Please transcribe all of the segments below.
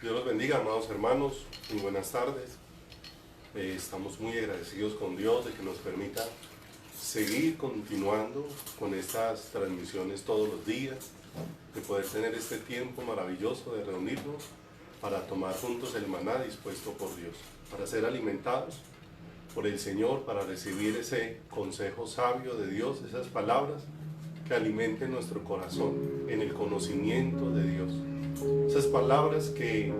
Dios los bendiga, amados hermanos, muy buenas tardes. Estamos muy agradecidos con Dios de que nos permita seguir continuando con estas transmisiones todos los días, de poder tener este tiempo maravilloso de reunirnos para tomar juntos el maná dispuesto por Dios, para ser alimentados por el Señor, para recibir ese consejo sabio de Dios, esas palabras que alimenten nuestro corazón en el conocimiento de Dios. Esas palabras que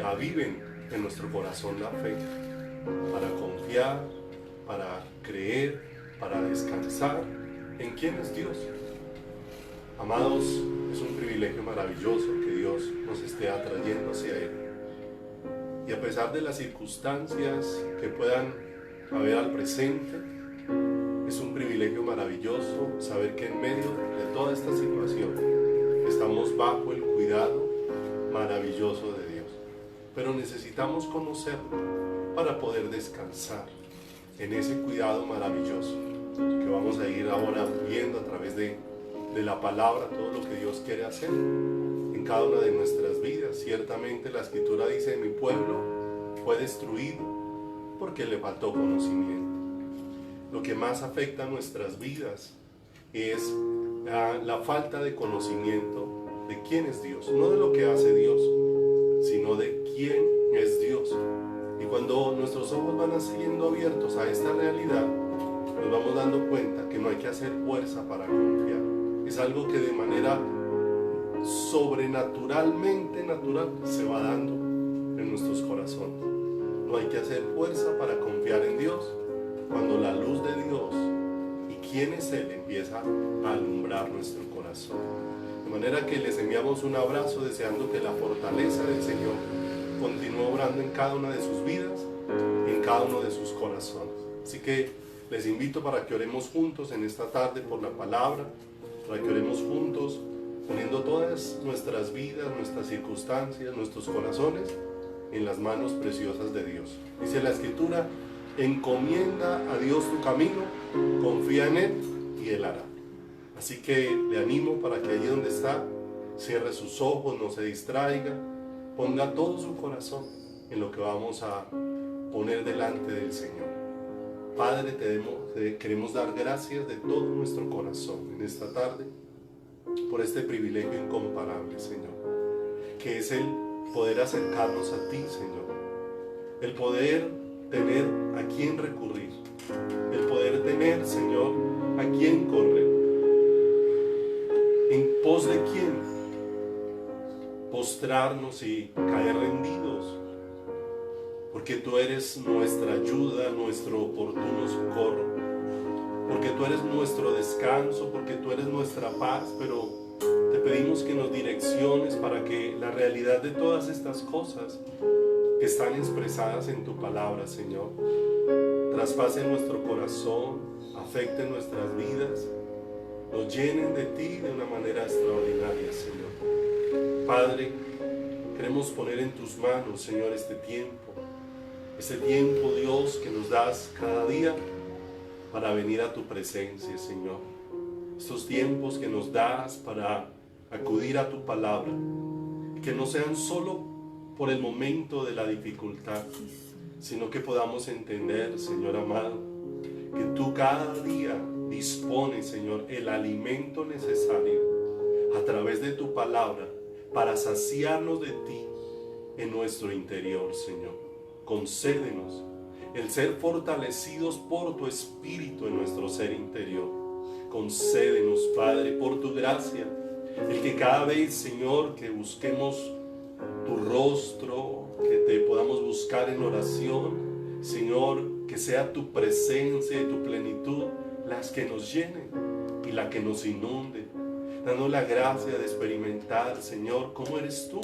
aviven en nuestro corazón la fe, para confiar, para creer, para descansar en quién es Dios. Amados, es un privilegio maravilloso que Dios nos esté atrayendo hacia Él. Y a pesar de las circunstancias que puedan haber al presente, es un privilegio maravilloso saber que en medio de toda esta situación estamos bajo el cuidado maravilloso de Dios. Pero necesitamos conocerlo para poder descansar en ese cuidado maravilloso que vamos a ir ahora viendo a través de la palabra, todo lo que Dios quiere hacer en cada una de nuestras vidas. Ciertamente la Escritura dice: mi pueblo fue destruido porque le faltó conocimiento. Lo que más afecta a nuestras vidas es la falta de conocimiento de quién es Dios, no de lo que hace Dios, sino de quién es Dios. Y cuando nuestros ojos van siendo abiertos a esta realidad, nos vamos dando cuenta que no hay que hacer fuerza para confiar. Es algo que de manera sobrenaturalmente natural se va dando en nuestros corazones. No hay que hacer fuerza para confiar en Dios cuando la luz de Dios y quién es Él empieza a alumbrar nuestro corazón. De manera que les enviamos un abrazo deseando que la fortaleza del Señor continúe obrando en cada una de sus vidas y en cada uno de sus corazones. Así que les invito para que oremos juntos en esta tarde por la palabra, para que oremos juntos poniendo todas nuestras vidas, nuestras circunstancias, nuestros corazones en las manos preciosas de Dios. Dice la Escritura: encomienda a Dios tu camino, confía en Él y Él hará. Así que le animo para que allí donde está, cierre sus ojos, no se distraiga, ponga todo su corazón en lo que vamos a poner delante del Señor. Padre, te queremos dar gracias de todo nuestro corazón en esta tarde por este privilegio incomparable, Señor, que es el poder acercarnos a ti, Señor, el poder tener a quién recurrir, el poder tener, Señor, a quién correr, en pos de quién postrarnos y caer rendidos, porque tú eres nuestra ayuda, nuestro oportuno socorro, porque tú eres nuestro descanso, porque tú eres nuestra paz. Pero te pedimos que nos direcciones para que la realidad de todas estas cosas que están expresadas en tu palabra, Señor, traspase nuestro corazón, afecte nuestras vidas, nos llenen de ti de una manera extraordinaria, Señor. Padre, queremos poner en tus manos, Señor, este tiempo, Dios, que nos das cada día para venir a tu presencia, Señor. Estos tiempos que nos das para acudir a tu palabra, que no sean solo por el momento de la dificultad, sino que podamos entender, Señor amado, que tú cada día dispones, Señor, el alimento necesario a través de tu palabra para saciarnos de ti en nuestro interior, Señor. Concédenos el ser fortalecidos por tu Espíritu en nuestro ser interior. Concédenos, Padre, por tu gracia, el que cada vez, Señor, que busquemos tu rostro, que te podamos buscar en oración, Señor, que sea tu presencia y tu plenitud las que nos llenen y la que nos inunde, dando la gracia de experimentar, Señor, cómo eres tú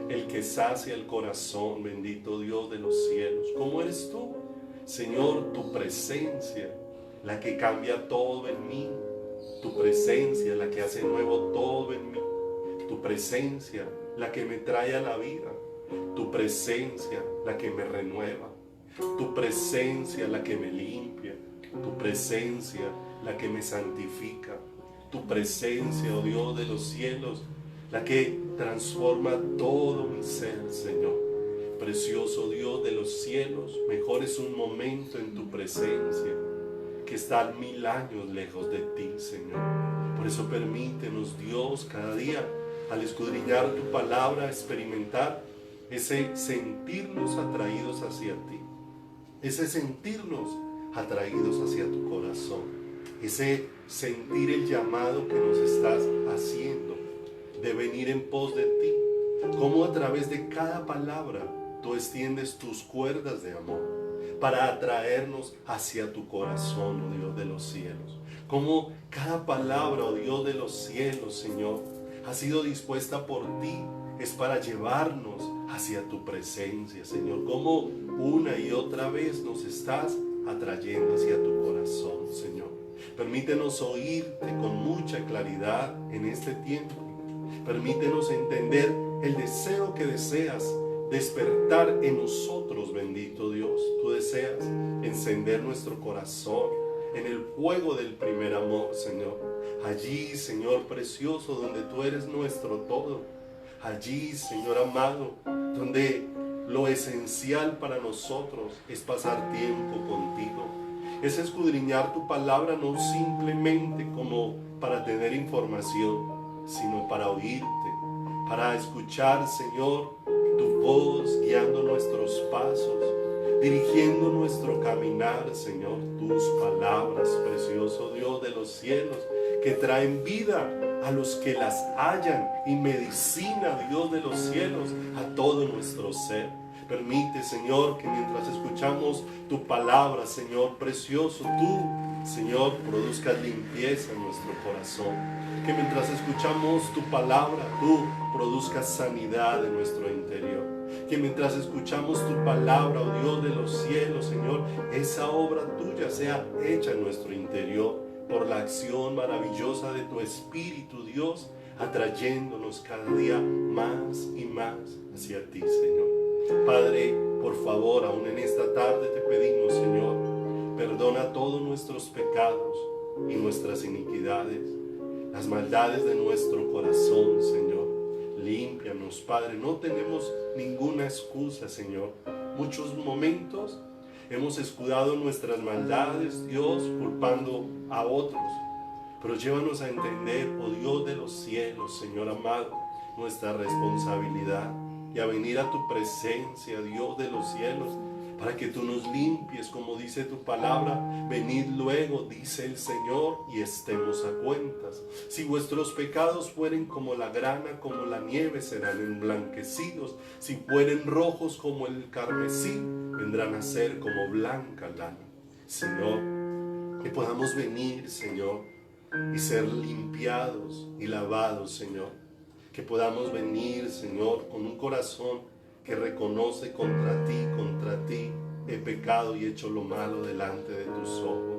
el que sacia el corazón, bendito Dios de los cielos. Cómo eres tú, Señor, tu presencia, la que cambia todo en mí, tu presencia, la que hace nuevo todo en mí, tu presencia, la que me trae a la vida, tu presencia, la que me renueva, tu presencia, la que me limpia, tu presencia, la que me santifica, tu presencia, oh Dios de los cielos, la que transforma todo mi ser, Señor. Precioso Dios de los cielos, mejor es un momento en tu presencia que estar 1000 años lejos de ti, Señor. Por eso permítenos, Dios, cada día, al escudriñar tu palabra, experimentar ese sentirnos atraídos hacia ti, ese sentirnos atraídos hacia tu corazón, ese sentir el llamado que nos estás haciendo de venir en pos de ti, cómo a través de cada palabra tú extiendes tus cuerdas de amor para atraernos hacia tu corazón, oh Dios de los cielos. Cómo cada palabra, oh Dios de los cielos, Señor, ha sido dispuesta por ti, es para llevarnos hacia tu presencia, Señor. Cómo una y otra vez nos estás atrayendo hacia tu corazón, Señor. Permítenos oírte con mucha claridad en este tiempo. Permítenos entender el deseo que deseas despertar en nosotros, bendito Dios. Tú deseas encender nuestro corazón en el fuego del primer amor, Señor. Allí, Señor precioso, donde tú eres nuestro todo. Allí, Señor amado, donde lo esencial para nosotros es pasar tiempo contigo. Es escudriñar tu palabra no simplemente como para tener información, sino para oírte, para escuchar, Señor, tu voz guiando nuestros pasos, dirigiendo nuestro caminar, Señor. Tus palabras, precioso Dios de los cielos, que traen vida a los que las hallan y medicina, Dios de los cielos, a todo nuestro ser. Permite, Señor, que mientras escuchamos tu palabra, Señor precioso, tú, Señor, produzcas limpieza en nuestro corazón. Que mientras escuchamos tu palabra, tú produzcas sanidad en nuestro interior. Que mientras escuchamos tu palabra, oh Dios de los cielos, Señor, esa obra tuya sea hecha en nuestro interior por la acción maravillosa de tu Espíritu, Dios, atrayéndonos cada día más y más hacia ti, Señor. Padre, por favor, aún en esta tarde te pedimos, Señor, perdona todos nuestros pecados y nuestras iniquidades, las maldades de nuestro corazón, Señor. Límpianos, Padre, no tenemos ninguna excusa, Señor. Muchos momentos hemos escudado nuestras maldades, Dios, culpando a otros. Pero llévanos a entender, oh Dios de los cielos, Señor amado, nuestra responsabilidad y a venir a tu presencia, Dios de los cielos, para que tú nos limpies, como dice tu palabra. Venid luego, dice el Señor, y estemos a cuentas. Si vuestros pecados fueren como la grana, como la nieve, serán emblanquecidos. Si fueren rojos como el carmesí, vendrán a ser como blanca lana. Señor, que podamos venir, Señor, y ser limpiados y lavados, Señor. Que podamos venir, Señor, con un corazón que reconoce contra ti he pecado y hecho lo malo delante de tus ojos.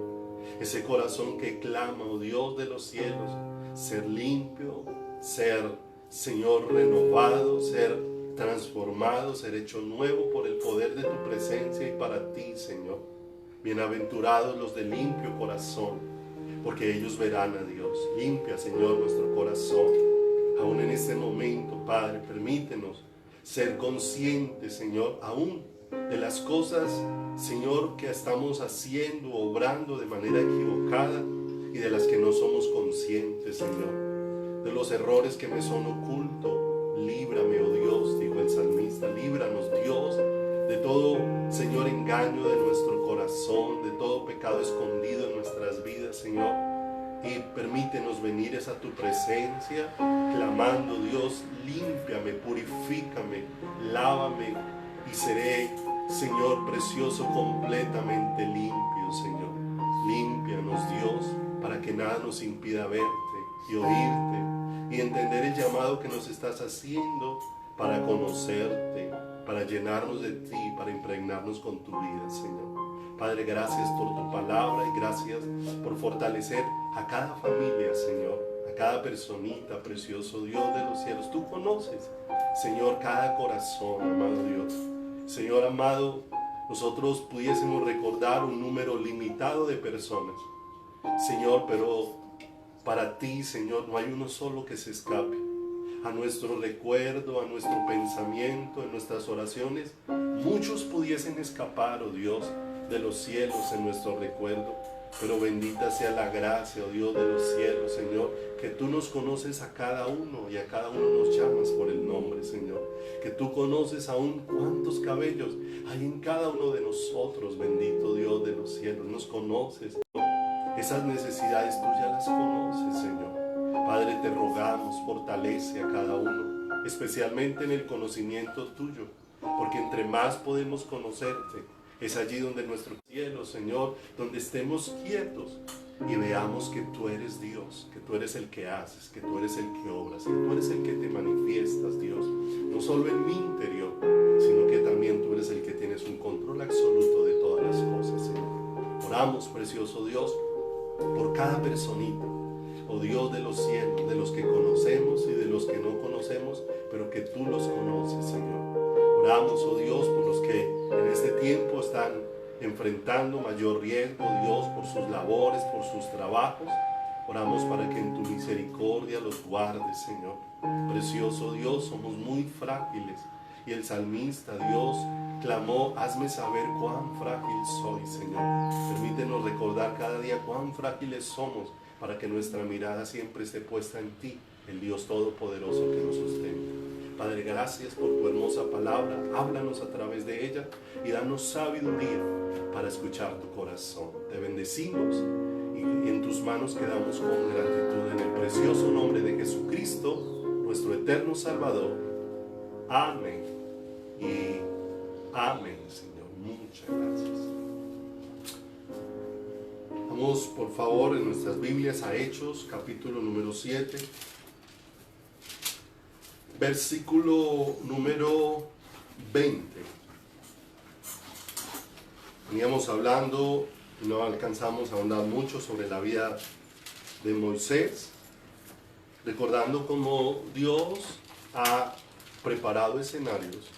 Ese corazón que clama, oh Dios de los cielos, ser limpio, ser, Señor, renovado, ser transformado, ser hecho nuevo por el poder de tu presencia y para ti, Señor. Bienaventurados los de limpio corazón, porque ellos verán a Dios. Limpia, Señor, nuestro corazón. Aún en este momento, Padre, permítenos ser conscientes, Señor, aún de las cosas, Señor, que estamos haciendo, obrando de manera equivocada y de las que no somos conscientes, Señor. De los errores que me son ocultos, líbrame, oh Dios, dijo el salmista, líbranos, Dios, de todo, Señor, engaño de nuestro corazón, de todo pecado escondido en nuestras vidas, Señor. Y permítenos venir a tu presencia, clamando, Dios, límpiame, purifícame, lávame y seré, Señor precioso, completamente limpio, Señor. Límpianos, Dios, para que nada nos impida verte y oírte y entender el llamado que nos estás haciendo para conocerte, para llenarnos de ti, para impregnarnos con tu vida, Señor. Padre, gracias por tu palabra y gracias por fortalecer a cada familia, Señor, a cada personita, precioso Dios de los cielos. Tú conoces, Señor, cada corazón, amado Dios. Señor amado, nosotros pudiésemos recordar un número limitado de personas, Señor, pero para ti, Señor, no hay uno solo que se escape. a nuestro recuerdo, a nuestro pensamiento, en nuestras oraciones, muchos pudiesen escapar, oh Dios, de los cielos en nuestro recuerdo. Pero bendita sea la gracia, oh Dios de los cielos, Señor, que tú nos conoces a cada uno y a cada uno nos llamas por el nombre, Señor. Que tú conoces aún cuántos cabellos hay en cada uno de nosotros, bendito Dios de los cielos. Nos conoces, esas necesidades tú ya las conoces, Señor. Padre, te rogamos, fortalece a cada uno, especialmente en el conocimiento tuyo, porque entre más podemos conocerte, es allí donde nuestro cielo, Señor, donde estemos quietos y veamos que tú eres Dios, que tú eres el que haces, que tú eres el que obras, que tú eres el que te manifiestas, Dios, no solo en mi interior, sino que también tú eres el que tienes un control absoluto de todas las cosas, Señor. Oramos, precioso Dios, por cada personita, oh Dios de los cielos, de los que conocemos y de los que no conocemos, pero que tú los conoces, Señor. Oramos, oh Dios, por los que en este tiempo están enfrentando mayor riesgo, Dios, por sus labores, por sus trabajos. Oramos para que en tu misericordia los guardes, Señor. Precioso Dios, somos muy frágiles. Y el salmista, Dios, clamó, hazme saber cuán frágil soy, Señor. Permítenos recordar cada día cuán frágiles somos para que nuestra mirada siempre esté puesta en ti, el Dios Todopoderoso que nos sustenta. Padre, gracias por tu hermosa palabra. Háblanos a través de ella y danos sabiduría para escuchar tu corazón. Te bendecimos y en tus manos quedamos con gratitud en el precioso nombre de Jesucristo, nuestro eterno Salvador. Amén y amén, Señor. Muchas gracias. Vamos, por favor, en nuestras Biblias a Hechos, capítulo número 7. Versículo número 20. Veníamos hablando, no alcanzamos a ahondar mucho sobre la vida de Moisés, recordando cómo Dios ha preparado escenarios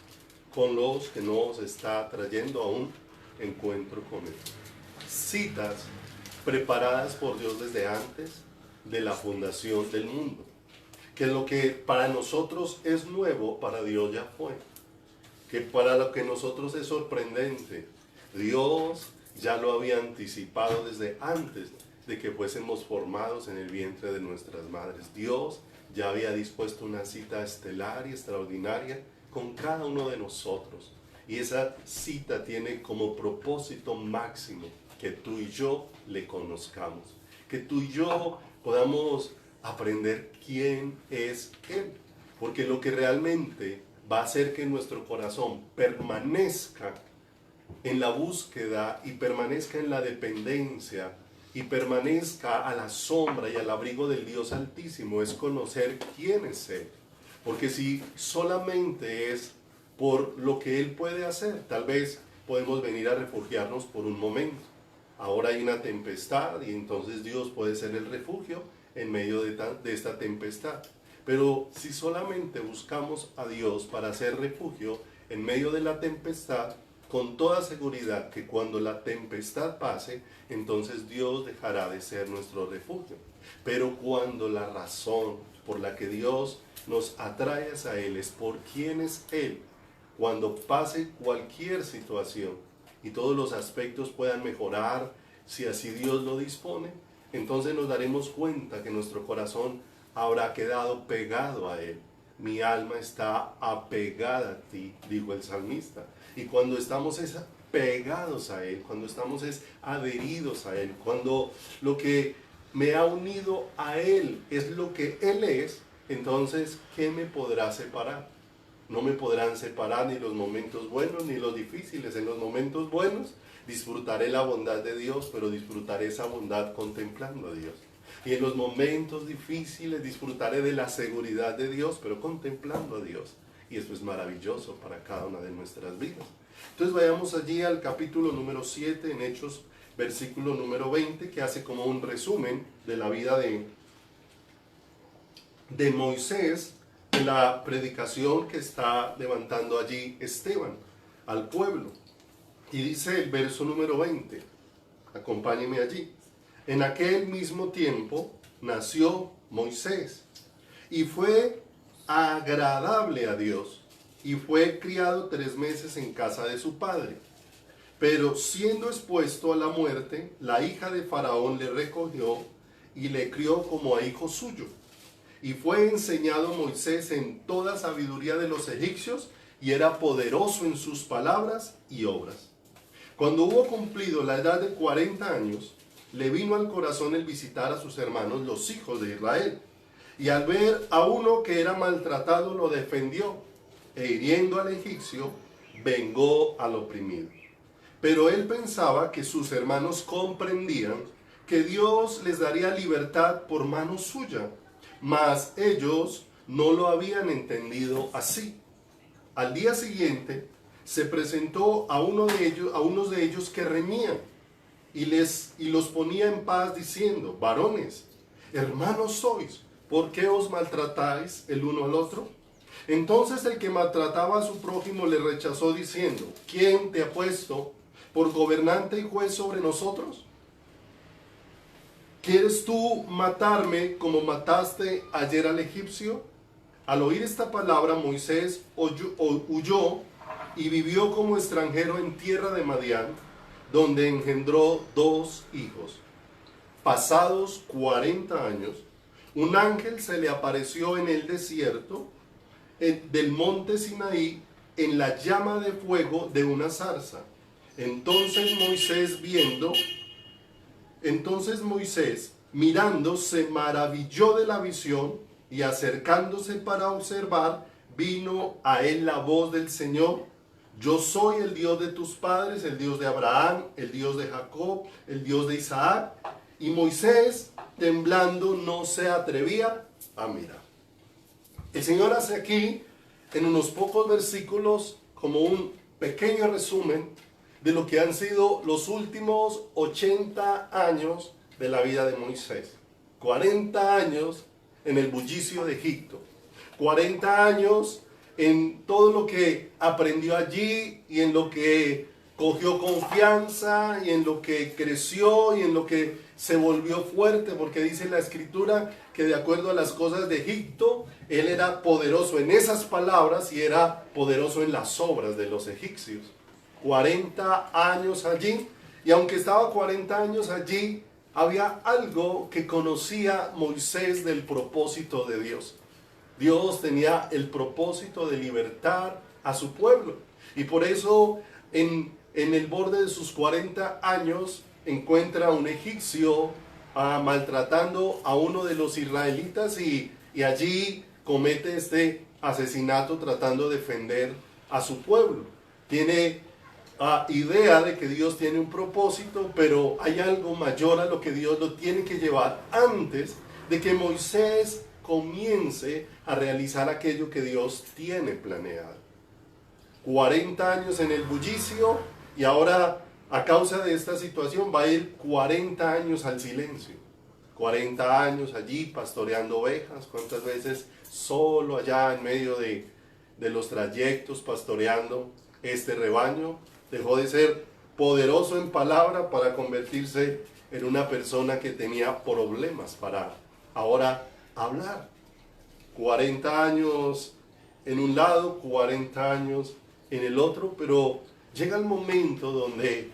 con los que nos está trayendo a un encuentro con Él. Citas preparadas por Dios desde antes de la fundación del mundo. Que lo que para nosotros es nuevo, para Dios ya fue. Que para lo que nosotros es sorprendente, Dios ya lo había anticipado desde antes de que fuésemos formados en el vientre de nuestras madres. Dios ya había dispuesto una cita estelar y extraordinaria con cada uno de nosotros. Y esa cita tiene como propósito máximo que tú y yo le conozcamos. Que tú y yo podamos aprender quién es Él, porque lo que realmente va a hacer que nuestro corazón permanezca en la búsqueda y permanezca en la dependencia y permanezca a la sombra y al abrigo del Dios Altísimo es conocer quién es Él. Porque si solamente es por lo que Él puede hacer, tal vez podemos venir a refugiarnos por un momento. Ahora hay una tempestad y entonces Dios puede ser el refugio en medio de esta tempestad. Pero si solamente buscamos a Dios para ser refugio en medio de la tempestad, con toda seguridad que cuando la tempestad pase, entonces Dios dejará de ser nuestro refugio. Pero cuando la razón por la que Dios nos atrae a Él es por quién es Él, cuando pase cualquier situación y todos los aspectos puedan mejorar, si así Dios lo dispone, entonces nos daremos cuenta que nuestro corazón habrá quedado pegado a Él. Mi alma está apegada a ti, dijo el salmista. Y cuando estamos pegados a Él, cuando estamos adheridos a Él, cuando lo que me ha unido a Él es lo que Él es, entonces, ¿qué me podrá separar? No me podrán separar ni los momentos buenos ni los difíciles. En los momentos buenos disfrutaré la bondad de Dios, pero disfrutaré esa bondad contemplando a Dios. Y en los momentos difíciles disfrutaré de la seguridad de Dios, pero contemplando a Dios. Y esto es maravilloso para cada una de nuestras vidas. Entonces vayamos allí al capítulo número 7 en Hechos, versículo número 20, que hace como un resumen de la vida de Moisés, en la predicación que está levantando allí Esteban al pueblo. Y dice el verso número 20, acompáñeme allí. En aquel mismo tiempo nació Moisés y fue agradable a Dios, y fue criado 3 meses en casa de su padre. Pero siendo expuesto a la muerte, la hija de Faraón le recogió y le crió como a hijo suyo. Y fue enseñado Moisés en toda sabiduría de los egipcios, y era poderoso en sus palabras y obras. Cuando hubo cumplido la edad de 40 años, le vino al corazón el visitar a sus hermanos, los hijos de Israel. Y al ver a uno que era maltratado, lo defendió, e hiriendo al egipcio, vengó al oprimido. Pero él pensaba que sus hermanos comprendían que Dios les daría libertad por mano suya, mas ellos no lo habían entendido así. Al día siguiente se presentó a unos de ellos que reñían y los ponía en paz diciendo: varones, hermanos sois, ¿por qué os maltratáis el uno al otro? Entonces el que maltrataba a su prójimo le rechazó diciendo: ¿quién te ha puesto por gobernante y juez sobre nosotros? ¿Quieres tú matarme como mataste ayer al egipcio? Al oír esta palabra, Moisés huyó y vivió como extranjero en tierra de Madián, donde engendró 2 hijos. Pasados 40 años, un ángel se le apareció en el desierto del monte Sinaí, en la llama de fuego de una zarza. Entonces Moisés, mirando, se maravilló de la visión, y acercándose para observar, vino a él la voz del Señor: yo soy el Dios de tus padres, el Dios de Abraham, el Dios de Jacob, el Dios de Isaac. Y Moisés, temblando, no se atrevía a mirar. El Señor hace aquí, en unos pocos versículos, como un pequeño resumen de lo que han sido los últimos 80 años de la vida de Moisés. 40 años en el bullicio de Egipto, 40 años en todo lo que aprendió allí, y en lo que cogió confianza, y en lo que creció, y en lo que se volvió fuerte, porque dice la Escritura que de acuerdo a las cosas de Egipto, él era poderoso en esas palabras y era poderoso en las obras de los egipcios. 40 años allí, y aunque estaba 40 años allí, había algo que conocía Moisés del propósito de Dios. Dios tenía el propósito de libertar a su pueblo, y por eso en el borde de sus 40 años encuentra a un egipcio maltratando a uno de los israelitas, y allí comete este asesinato tratando de defender a su pueblo. Tiene idea de que Dios tiene un propósito, pero hay algo mayor a lo que Dios lo tiene que llevar antes de que Moisés comience a realizar aquello que Dios tiene planeado. 40 años en el bullicio, y ahora, a causa de esta situación, va a ir 40 años al silencio. 40 años allí pastoreando ovejas. ¿Cuántas veces solo allá en medio de los trayectos pastoreando este rebaño? Dejó de ser poderoso en palabra para convertirse en una persona que tenía problemas para ahora hablar. 40 años en un lado, 40 años en el otro, pero llega el momento donde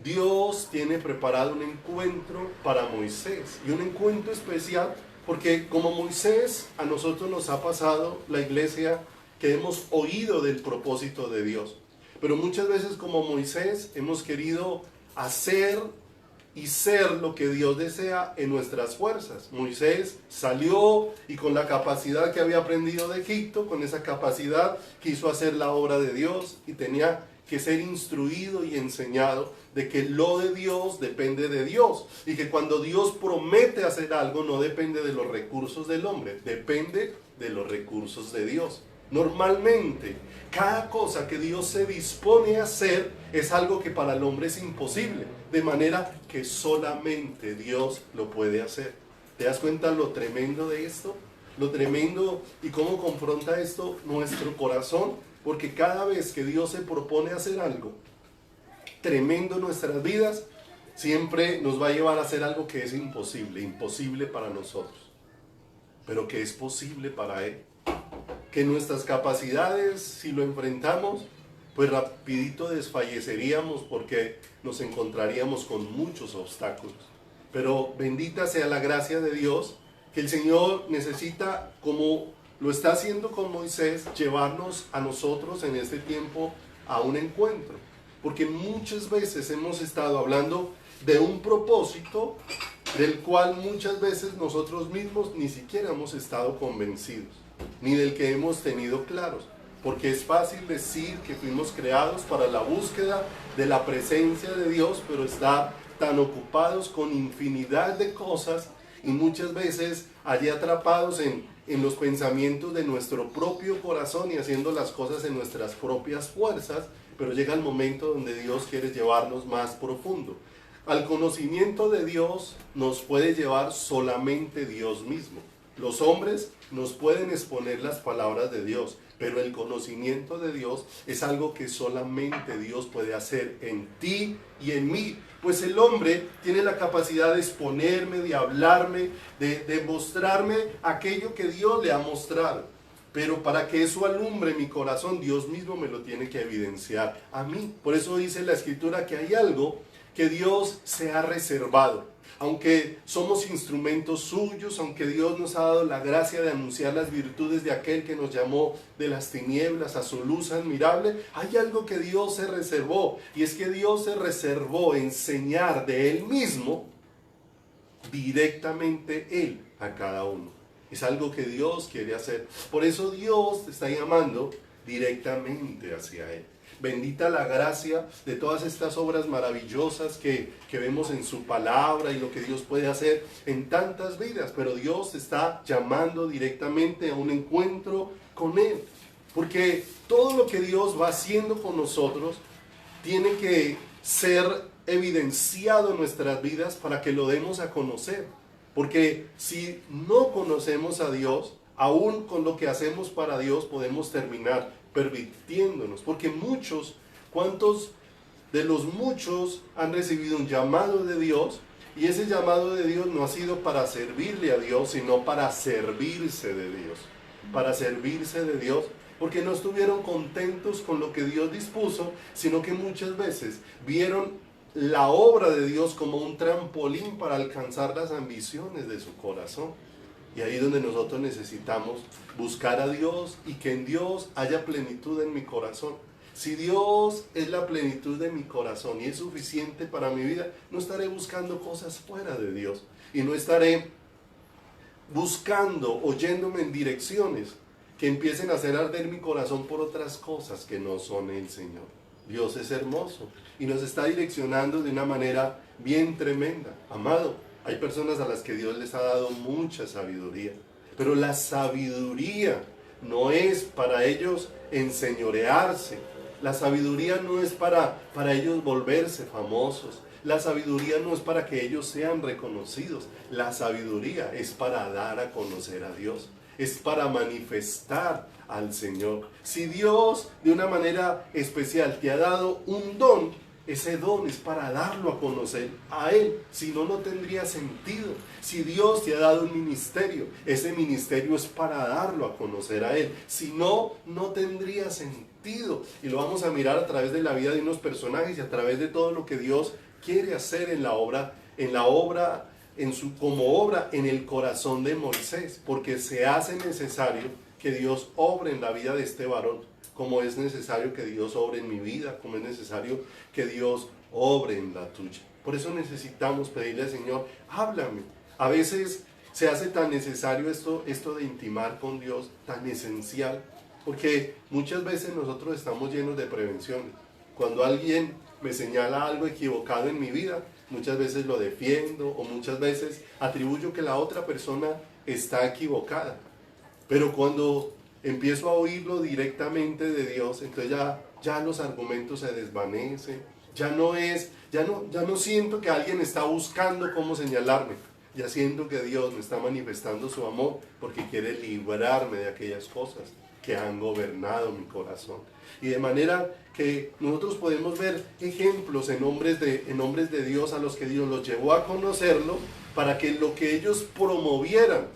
Dios tiene preparado un encuentro para Moisés, y un encuentro especial, porque como Moisés, a nosotros nos ha pasado, la iglesia, que hemos oído del propósito de Dios. Pero muchas veces, como Moisés, hemos querido hacer y ser lo que Dios desea en nuestras fuerzas. Moisés salió, y con la capacidad que había aprendido de Egipto, con esa capacidad quiso hacer la obra de Dios, y tenía que ser instruido y enseñado de que lo de Dios depende de Dios, y que cuando Dios promete hacer algo no depende de los recursos del hombre, depende de los recursos de Dios. Normalmente, cada cosa que Dios se dispone a hacer es algo que para el hombre es imposible, de manera que solamente Dios lo puede hacer. ¿Te das cuenta lo tremendo de esto? Lo tremendo, y cómo confronta esto nuestro corazón, porque cada vez que Dios se propone hacer algo tremendo en nuestras vidas, siempre nos va a llevar a hacer algo que es imposible para nosotros, pero que es posible para Él. que nuestras capacidades, si lo enfrentamos, pues rapidito desfalleceríamos porque nos encontraríamos con muchos obstáculos. Pero bendita sea la gracia de Dios, que el Señor necesita, como lo está haciendo con Moisés, llevarnos a nosotros en este tiempo a un encuentro. Porque muchas veces hemos estado hablando de un propósito del cual muchas veces nosotros mismos ni siquiera hemos estado convencidos, ni del que hemos tenido claros. Porque es fácil decir que fuimos creados para la búsqueda de la presencia de Dios, pero estar tan ocupados con infinidad de cosas y muchas veces allí atrapados en los pensamientos de nuestro propio corazón y haciendo las cosas en nuestras propias fuerzas, pero llega el momento donde Dios quiere llevarnos más profundo. Al conocimiento de Dios nos puede llevar solamente Dios mismo. Los hombres nos pueden exponer las palabras de Dios, pero el conocimiento de Dios es algo que solamente Dios puede hacer en ti y en mí. Pues el hombre tiene la capacidad de exponerme, de hablarme, de mostrarme aquello que Dios le ha mostrado. Pero para que eso alumbre mi corazón, Dios mismo me lo tiene que evidenciar a mí. Por eso dice la Escritura que hay algo que Dios se ha reservado. Aunque somos instrumentos suyos, aunque Dios nos ha dado la gracia de anunciar las virtudes de aquel que nos llamó de las tinieblas a su luz admirable, hay algo que Dios se reservó, y es que Dios se reservó enseñar de Él mismo directamente Él a cada uno. Es algo que Dios quiere hacer. Por eso Dios te está llamando directamente hacia Él. Bendita la gracia de todas estas obras maravillosas que vemos en su palabra y lo que Dios puede hacer en tantas vidas. Pero Dios te está llamando directamente a un encuentro con Él. Porque todo lo que Dios va haciendo con nosotros tiene que ser evidenciado en nuestras vidas para que lo demos a conocer. Porque si no conocemos a Dios, aún con lo que hacemos para Dios podemos terminar pervirtiéndonos, porque ¿cuántos de los muchos han recibido un llamado de Dios? Y ese llamado de Dios no ha sido para servirle a Dios, sino para servirse de Dios. Para servirse de Dios, porque no estuvieron contentos con lo que Dios dispuso, sino que muchas veces vieron la obra de Dios como un trampolín para alcanzar las ambiciones de su corazón. Y ahí es donde nosotros necesitamos buscar a Dios y que en Dios haya plenitud en mi corazón. Si Dios es la plenitud de mi corazón y es suficiente para mi vida, no estaré buscando cosas fuera de Dios. Y no estaré buscando, oyéndome en direcciones que empiecen a hacer arder mi corazón por otras cosas que no son el Señor. Dios es hermoso y nos está direccionando de una manera bien tremenda. Amado, hay personas a las que Dios les ha dado mucha sabiduría, pero la sabiduría no es para ellos enseñorearse. La sabiduría no es para ellos volverse famosos. La sabiduría no es para que ellos sean reconocidos. La sabiduría es para dar a conocer a Dios. Es para manifestar al Señor. Si Dios de una manera especial te ha dado un don, ese don es para darlo a conocer a Él. Si no, no tendría sentido. Si Dios te ha dado un ministerio, ese ministerio es para darlo a conocer a Él. Si no, no tendría sentido. Y lo vamos a mirar a través de la vida de unos personajes y a través de todo lo que Dios quiere hacer como obra en el corazón de Moisés. Porque se hace necesario que Dios obre en la vida de este varón, como es necesario que Dios obre en mi vida, como es necesario que Dios obre en la tuya. Por eso necesitamos pedirle al Señor, háblame. A veces se hace tan necesario esto de intimar con Dios, tan esencial, porque muchas veces nosotros estamos llenos de prevenciones. Cuando alguien me señala algo equivocado en mi vida, muchas veces lo defiendo o muchas veces atribuyo que la otra persona está equivocada. Pero cuando empiezo a oírlo directamente de Dios, entonces ya los argumentos se desvanecen, ya no siento que alguien está buscando cómo señalarme, ya siento que Dios me está manifestando su amor porque quiere librarme de aquellas cosas que han gobernado mi corazón. Y de manera que nosotros podemos ver ejemplos en hombres de Dios a los que Dios los llevó a conocerlo para que lo que ellos promovieran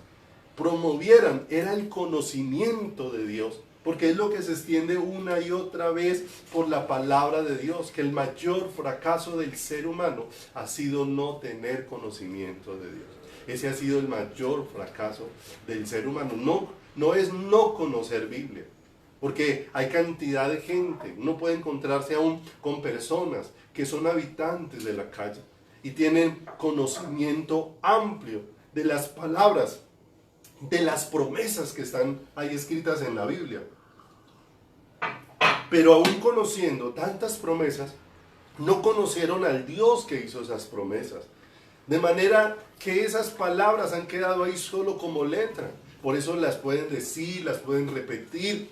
promovieran era el conocimiento de Dios, porque es lo que se extiende una y otra vez por la palabra de Dios, que el mayor fracaso del ser humano ha sido no tener conocimiento de Dios. Ese ha sido el mayor fracaso del ser humano. No es no conocer Biblia, porque hay cantidad de gente. Uno puede encontrarse aún con personas que son habitantes de la calle y tienen conocimiento amplio de las palabras, de las promesas que están ahí escritas en la Biblia. Pero aún conociendo tantas promesas, no conocieron al Dios que hizo esas promesas. De manera que esas palabras han quedado ahí solo como letra. Por eso las pueden decir, las pueden repetir,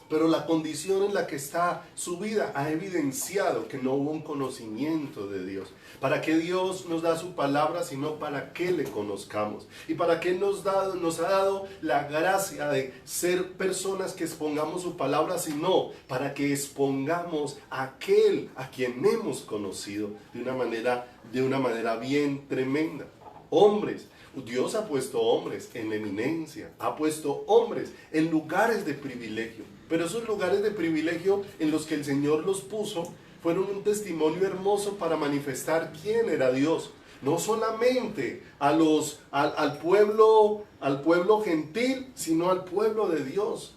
pero la condición en la que está su vida ha evidenciado que no hubo un conocimiento de Dios. ¿Para qué Dios nos da su palabra sino para que le conozcamos? ¿Y para qué nos ha dado la gracia de ser personas que expongamos su palabra sino para que expongamos a aquel a quien hemos conocido de una manera bien tremenda? Hombres. Dios ha puesto hombres en eminencia, ha puesto hombres en lugares de privilegio, pero esos lugares de privilegio en los que el Señor los puso fueron un testimonio hermoso para manifestar quién era Dios, no solamente al pueblo gentil, sino al pueblo de Dios.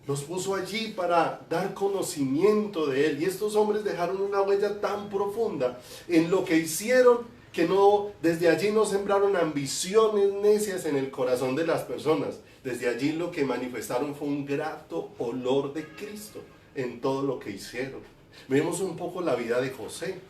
Los puso allí para dar conocimiento de Él, y estos hombres dejaron una huella tan profunda en lo que hicieron, que desde allí no sembraron ambiciones necias en el corazón de las personas. Desde allí lo que manifestaron fue un grato olor de Cristo en todo lo que hicieron. Vemos un poco la vida de José.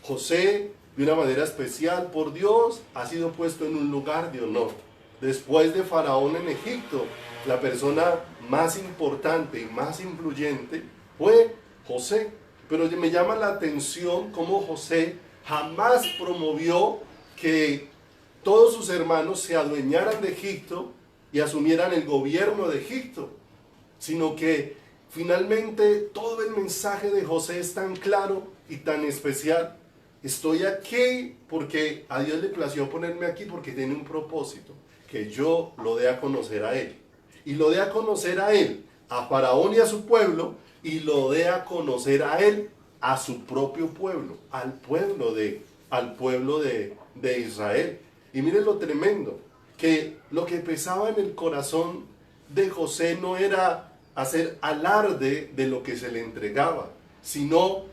José, de una manera especial por Dios, ha sido puesto en un lugar de honor. Después de Faraón en Egipto, la persona más importante y más influyente fue José. Pero me llama la atención cómo José jamás promovió que todos sus hermanos se adueñaran de Egipto y asumieran el gobierno de Egipto, sino que finalmente todo el mensaje de José es tan claro y tan especial. Estoy aquí porque a Dios le plació ponerme aquí porque tiene un propósito, que yo lo dé a conocer a Él. Y lo dé a conocer a Él, a Faraón y a su pueblo, y lo dé a conocer a Él, a su propio pueblo, al pueblo de Israel. Y miren lo tremendo, que lo que pesaba en el corazón de José no era hacer alarde de lo que se le entregaba, sino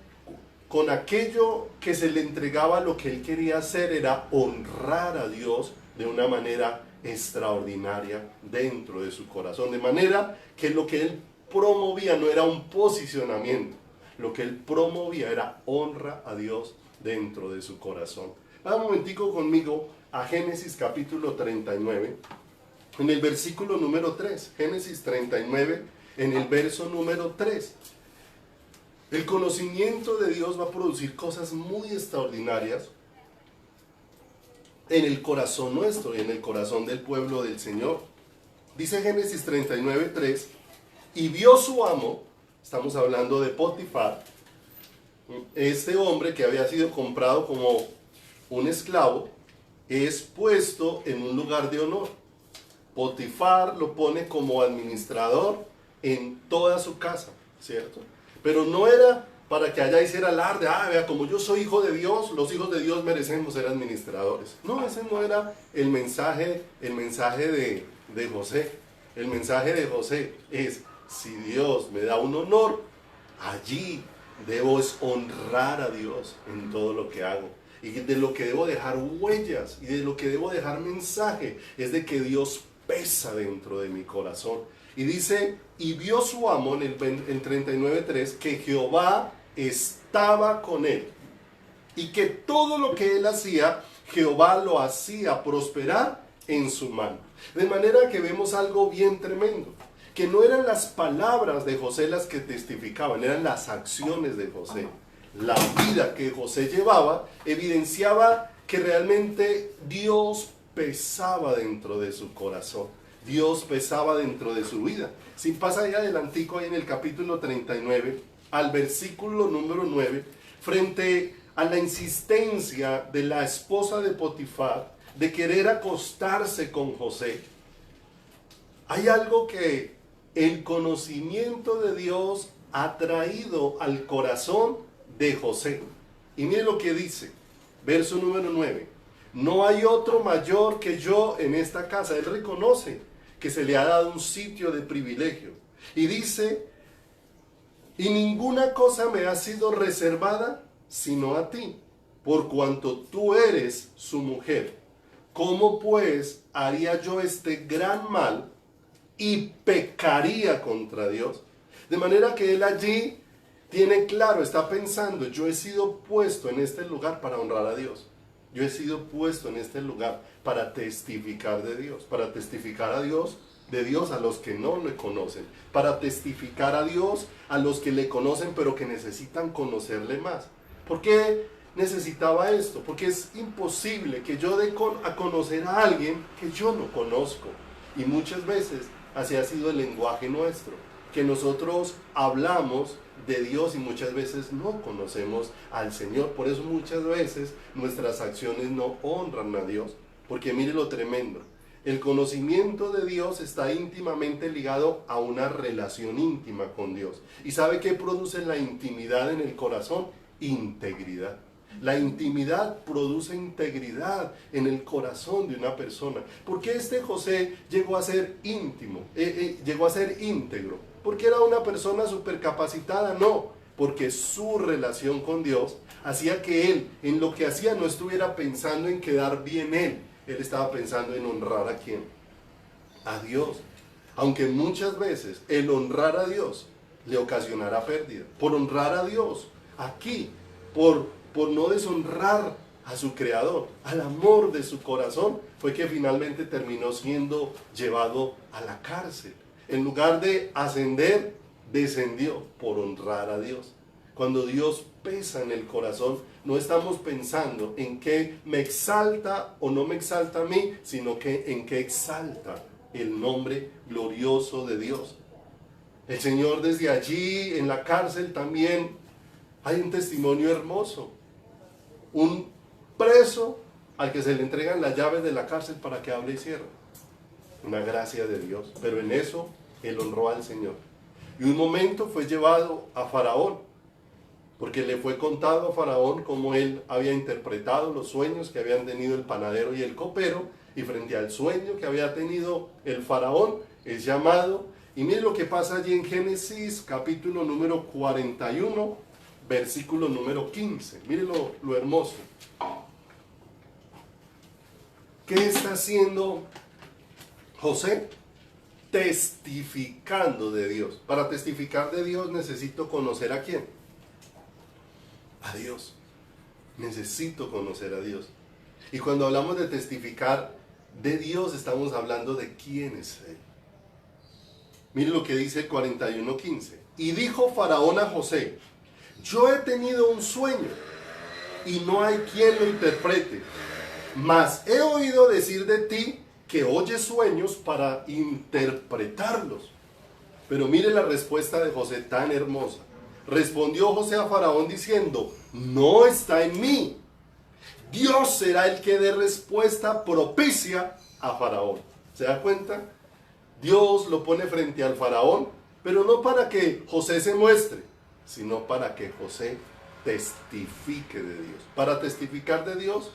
con aquello que se le entregaba, lo que él quería hacer era honrar a Dios de una manera extraordinaria dentro de su corazón. De manera que lo que él promovía no era un posicionamiento, lo que él promovía era honra a Dios dentro de su corazón. Un momentico conmigo a Génesis capítulo 39, en el versículo número 3. Génesis 39, en el verso número 3. El conocimiento de Dios va a producir cosas muy extraordinarias en el corazón nuestro y en el corazón del pueblo del Señor. Dice Génesis 39, 3, y vio su amo, estamos hablando de Potifar, este hombre que había sido comprado como un esclavo, es puesto en un lugar de honor. Potifar lo pone como administrador en toda su casa, ¿cierto? Pero no era para que allá hiciera alarde, vea, como yo soy hijo de Dios, los hijos de Dios merecemos ser administradores. No, ese no era el mensaje de José. El mensaje de José es, si Dios me da un honor, allí debo honrar a Dios en todo lo que hago. Y de lo que debo dejar huellas y de lo que debo dejar mensaje es de que Dios pesa dentro de mi corazón. Y dice, y vio su amo en 39:3 que Jehová estaba con él y que todo lo que él hacía, Jehová lo hacía prosperar en su mano. De manera que vemos algo bien tremendo, que no eran las palabras de José las que testificaban, eran las acciones de José. La vida que José llevaba evidenciaba que realmente Dios pesaba dentro de su corazón. Dios pesaba dentro de su vida. Si pasa ahí adelantico, ahí en el capítulo 39, al versículo número 9, frente a la insistencia de la esposa de Potifar de querer acostarse con José, Hay algo que el conocimiento de Dios ha traído al corazón de José. Y mire lo que dice, verso número 9. No hay otro mayor que yo en esta casa. Él reconoce que se le ha dado un sitio de privilegio. Y dice, y ninguna cosa me ha sido reservada sino a ti, por cuanto tú eres su mujer. ¿Cómo pues haría yo este gran mal y pecaría contra Dios? De manera que él allí tiene claro, está pensando, yo he sido puesto en este lugar para honrar a Dios. Yo he sido puesto en este lugar para testificar de Dios, para testificar a Dios, de Dios a los que no le conocen, para testificar a Dios a los que le conocen pero que necesitan conocerle más. ¿Por qué necesitaba esto? Porque es imposible que yo dé a conocer a alguien que yo no conozco. Y muchas veces así ha sido el lenguaje nuestro, que nosotros hablamos de Dios y muchas veces no conocemos al Señor. Por eso muchas veces nuestras acciones no honran a Dios. Porque mire lo tremendo. El conocimiento de Dios está íntimamente ligado a una relación íntima con Dios. ¿Y sabe qué produce la intimidad en el corazón? Integridad. La intimidad produce integridad en el corazón de una persona. ¿Por qué este José llegó a ser íntimo? Llegó a ser íntegro. ¿Porque era una persona supercapacitada? No, porque su relación con Dios hacía que él, en lo que hacía, no estuviera pensando en quedar bien él. Él estaba pensando en honrar a ¿quién? A Dios. Aunque muchas veces el honrar a Dios le ocasionará pérdida. Por honrar a Dios, aquí, por no deshonrar a su creador, al amor de su corazón, fue que finalmente terminó siendo llevado a la cárcel. En lugar de ascender, descendió por honrar a Dios. Cuando Dios pesa en el corazón, no estamos pensando en qué me exalta o no me exalta a mí, sino que en qué exalta el nombre glorioso de Dios. El Señor desde allí, en la cárcel también, hay un testimonio hermoso. Un preso al que se le entregan las llaves de la cárcel para que hable y cierre. Una gracia de Dios, pero en eso él honró al Señor. Y un momento fue llevado a Faraón, porque le fue contado a Faraón cómo él había interpretado los sueños que habían tenido el panadero y el copero, y frente al sueño que había tenido el Faraón, es llamado. Y mire lo que pasa allí en Génesis capítulo número 41, versículo número 15. Mire lo hermoso. ¿Qué está haciendo José? Testificando de Dios. Para testificar de Dios necesito conocer a ¿quién? A Dios. Necesito conocer a Dios. Y cuando hablamos de testificar de Dios, estamos hablando de quién es Él. Mire lo que dice el 41:15. Y dijo Faraón a José: yo he tenido un sueño y no hay quien lo interprete, mas he oído decir de ti que oyes sueños para interpretarlos. Pero mire la respuesta de José tan hermosa. Respondió José a Faraón diciendo: no está en mí. Dios será el que dé respuesta propicia a Faraón. ¿Se da cuenta? Dios lo pone frente al Faraón, pero no para que José se muestre, sino para que José testifique de Dios. Para testificar de Dios,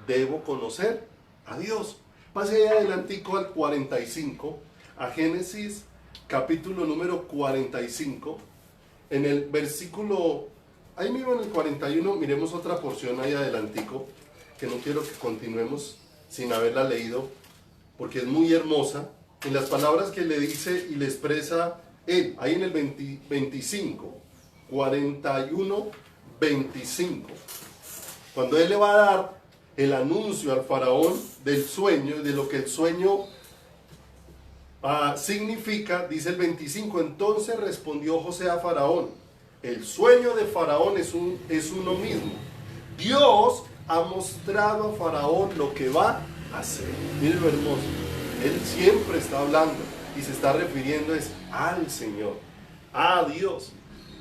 debo conocer a Dios. Pase adelantico al 45, a Génesis capítulo número 45, en el versículo, ahí mismo en el 41, miremos otra porción ahí adelantico, que no quiero que continuemos sin haberla leído, porque es muy hermosa, en las palabras que le dice y le expresa él, ahí en el 25, 41, 25, cuando él le va a dar el anuncio al Faraón del sueño, de lo que el sueño significa, dice el 25, entonces respondió José a Faraón: el sueño de Faraón es uno mismo. Dios ha mostrado a Faraón lo que va a hacer. Miren lo hermoso. Él siempre está hablando y se está refiriendo al Señor, a Dios.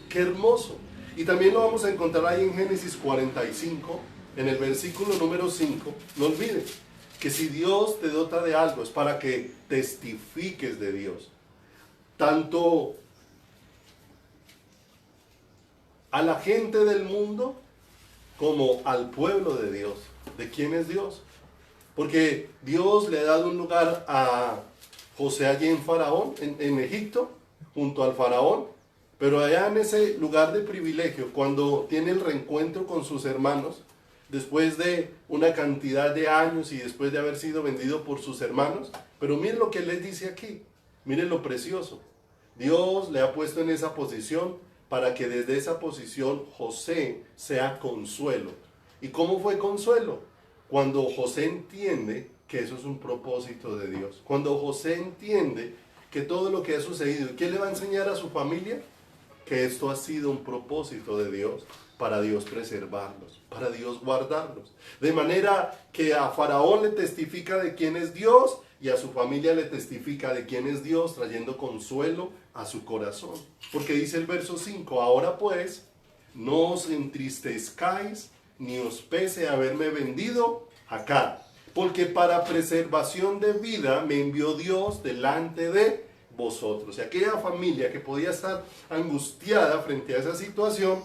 ¡Qué hermoso! Y también lo vamos a encontrar ahí en Génesis 45, en el versículo número 5. No olviden, que si Dios te dota de algo es para que testifiques de Dios, tanto a la gente del mundo como al pueblo de Dios. ¿De quién es Dios? Porque Dios le ha dado un lugar a José allí en Faraón, en Egipto, junto al Faraón, pero allá en ese lugar de privilegio, cuando tiene el reencuentro con sus hermanos, después de una cantidad de años y después de haber sido vendido por sus hermanos, pero miren lo que les dice aquí, miren lo precioso. Dios le ha puesto en esa posición para que desde esa posición José sea consuelo. ¿Y cómo fue consuelo? Cuando José entiende que eso es un propósito de Dios. Cuando José entiende que todo lo que ha sucedido, ¿qué le va a enseñar a su familia? Que esto ha sido un propósito de Dios, para Dios preservarlos, para Dios guardarlos. De manera que a Faraón le testifica de quién es Dios y a su familia le testifica de quién es Dios, trayendo consuelo a su corazón. Porque dice el verso 5, ahora pues, no os entristezcáis, ni os pese haberme vendido acá, porque para preservación de vida me envió Dios delante de vosotros. Y aquella familia que podía estar angustiada frente a esa situación,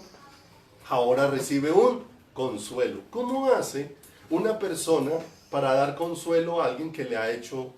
ahora recibe un consuelo. ¿Cómo hace una persona para dar consuelo a alguien que le ha hecho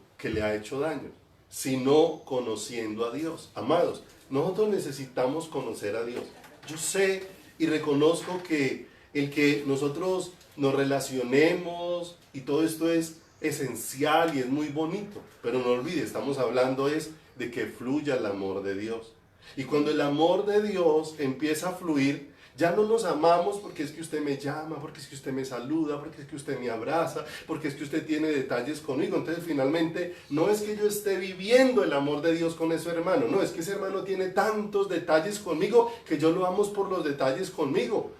daño? Sino conociendo a Dios. Amados, nosotros necesitamos conocer a Dios. Yo sé y reconozco que el que nosotros nos relacionemos y todo esto es esencial y es muy bonito, pero no olvide, estamos hablando es de que fluya el amor de Dios. Y cuando el amor de Dios empieza a fluir, ya no nos amamos porque es que usted me llama, porque es que usted me saluda, porque es que usted me abraza, porque es que usted tiene detalles conmigo. Entonces finalmente no es que yo esté viviendo el amor de Dios con ese hermano, no, es que ese hermano tiene tantos detalles conmigo que yo lo amo por los detalles conmigo.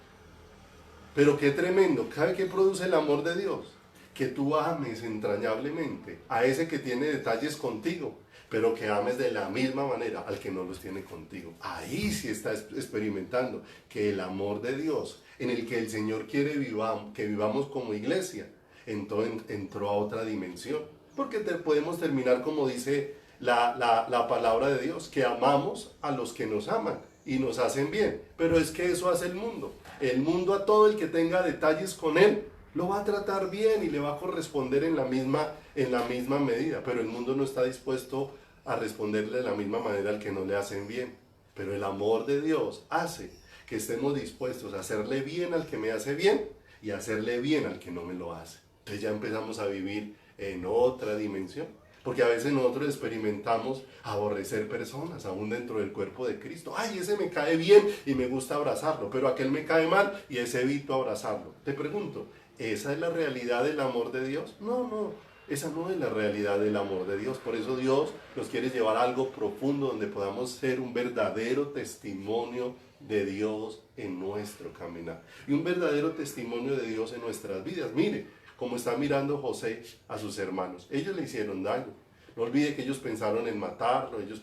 Pero qué tremendo, ¿sabe qué produce el amor de Dios? Que tú ames entrañablemente a ese que tiene detalles contigo, pero que ames de la misma manera al que no los tiene contigo. Ahí sí estás experimentando que el amor de Dios, en el que el Señor quiere que vivamos como iglesia, entró a otra dimensión. Porque podemos terminar como dice la palabra de Dios, que amamos a los que nos aman y nos hacen bien. Pero es que eso hace el mundo. El mundo a todo el que tenga detalles con él, lo va a tratar bien y le va a corresponder en la misma medida, pero el mundo no está dispuesto a responderle de la misma manera al que no le hacen bien. Pero el amor de Dios hace que estemos dispuestos a hacerle bien al que me hace bien y a hacerle bien al que no me lo hace. Entonces ya empezamos a vivir en otra dimensión, porque a veces nosotros experimentamos aborrecer personas aún dentro del cuerpo de Cristo. Ay, ese me cae bien y me gusta abrazarlo, pero aquel me cae mal y ese evito abrazarlo. Te pregunto, ¿esa es la realidad del amor de Dios? No, esa no es la realidad del amor de Dios. Por eso Dios nos quiere llevar a algo profundo donde podamos ser un verdadero testimonio de Dios en nuestro caminar. Y un verdadero testimonio de Dios en nuestras vidas. Mire, como está mirando José a sus hermanos. Ellos le hicieron daño. No olvide que ellos pensaron en matarlo, ellos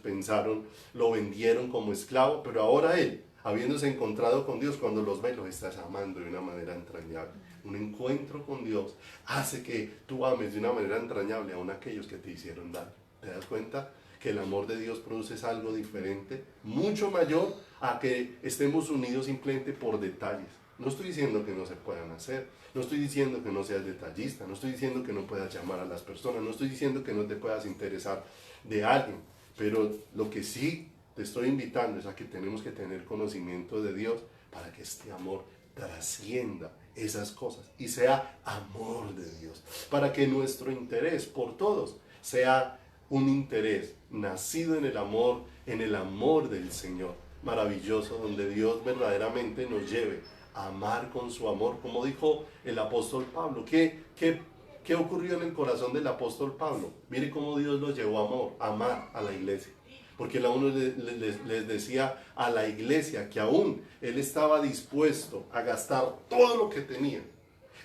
lo vendieron como esclavo, pero ahora él, habiéndose encontrado con Dios, cuando los ve, los estás amando de una manera entrañable. Un encuentro con Dios hace que tú ames de una manera entrañable aún aquellos que te hicieron daño. ¿Te das cuenta? Que el amor de Dios produce algo diferente, mucho mayor a que estemos unidos simplemente por detalles. No estoy diciendo que no se puedan hacer, no estoy diciendo que no seas detallista, no estoy diciendo que no puedas llamar a las personas, no estoy diciendo que no te puedas interesar de alguien, pero lo que sí te estoy invitando es a que tenemos que tener conocimiento de Dios para que este amor trascienda esas cosas y sea amor de Dios, para que nuestro interés por todos sea un interés nacido en el amor del Señor, maravilloso, donde Dios verdaderamente nos lleve a amar con su amor, como dijo el apóstol Pablo. ¿Qué ocurrió en el corazón del apóstol Pablo? Mire cómo Dios lo llevó a amar a la iglesia, porque él aún les decía a la iglesia que aún él estaba dispuesto a gastar todo lo que tenía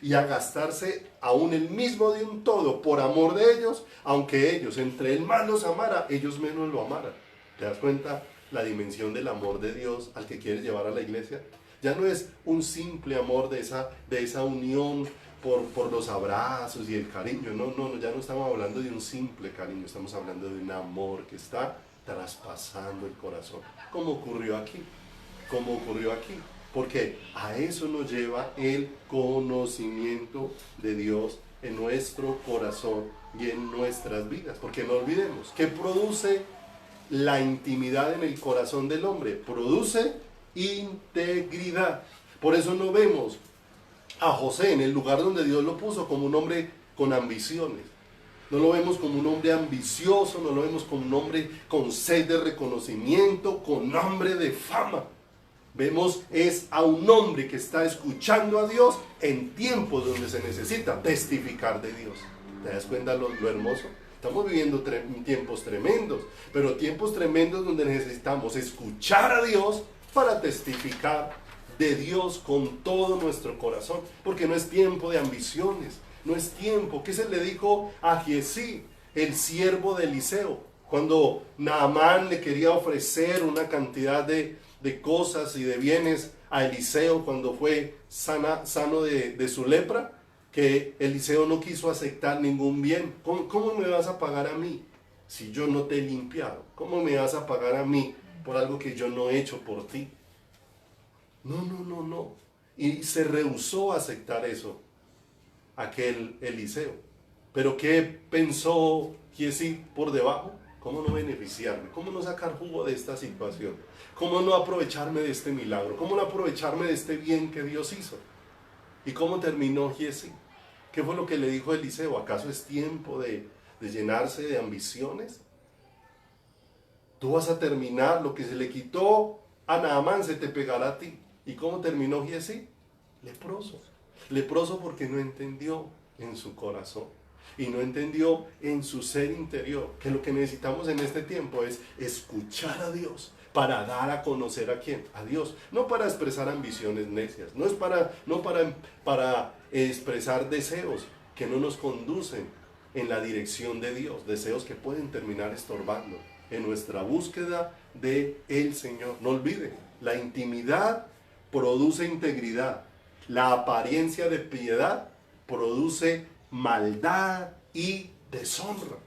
y a gastarse aún el mismo de un todo por amor de ellos, aunque ellos, entre él más los amara, ellos menos lo amaran. ¿Te das cuenta la dimensión del amor de Dios al que quiere llevar a la iglesia? Ya no es un simple amor de esa unión por los abrazos y el cariño. No, no, ya no estamos hablando de un simple cariño, estamos hablando de un amor que está traspasando el corazón. ¿Cómo ocurrió aquí? ¿Cómo ocurrió aquí? Porque a eso nos lleva el conocimiento de Dios en nuestro corazón y en nuestras vidas. Porque no olvidemos, ¿qué produce la intimidad en el corazón del hombre? Produce integridad. Por eso no vemos a José en el lugar donde Dios lo puso como un hombre con ambiciones. No lo vemos como un hombre ambicioso, no lo vemos como un hombre con sed de reconocimiento, con hambre de fama. Vemos es a un hombre que está escuchando a Dios en tiempos donde se necesita testificar de Dios. ¿Te das cuenta lo hermoso? Estamos viviendo tiempos tremendos, pero tiempos tremendos donde necesitamos escuchar a Dios para testificar de Dios con todo nuestro corazón, porque no es tiempo de ambiciones, no es tiempo. ¿Qué se le dijo a Giesí, el siervo de Eliseo, cuando Naamán le quería ofrecer una cantidad de cosas y de bienes a Eliseo cuando fue sano de su lepra? Que Eliseo no quiso aceptar ningún bien. ¿Cómo me vas a pagar a mí si yo no te he limpiado? ¿Cómo me vas a pagar a mí por algo que yo no he hecho por ti? No. Y se rehusó a aceptar eso, aquel Eliseo. Pero ¿qué pensó Giesí por debajo? ¿Cómo no beneficiarme? ¿Cómo no sacar jugo de esta situación? ¿Cómo no aprovecharme de este milagro? ¿Cómo no aprovecharme de este bien que Dios hizo? ¿Y cómo terminó Giesí? ¿Qué fue lo que le dijo Eliseo? ¿Acaso es tiempo de llenarse de ambiciones? Tú vas a terminar, lo que se le quitó a Naamán se te pegará a ti. ¿Y cómo terminó Giesí? Leproso. Leproso porque no entendió en su corazón y no entendió en su ser interior que lo que necesitamos en este tiempo es escuchar a Dios para dar a conocer a quién, a Dios, no para expresar ambiciones necias, no para expresar deseos que no nos conducen en la dirección de Dios, deseos que pueden terminar estorbando en nuestra búsqueda de el Señor. No olvide, la intimidad produce integridad, la apariencia de piedad produce maldad y deshonra.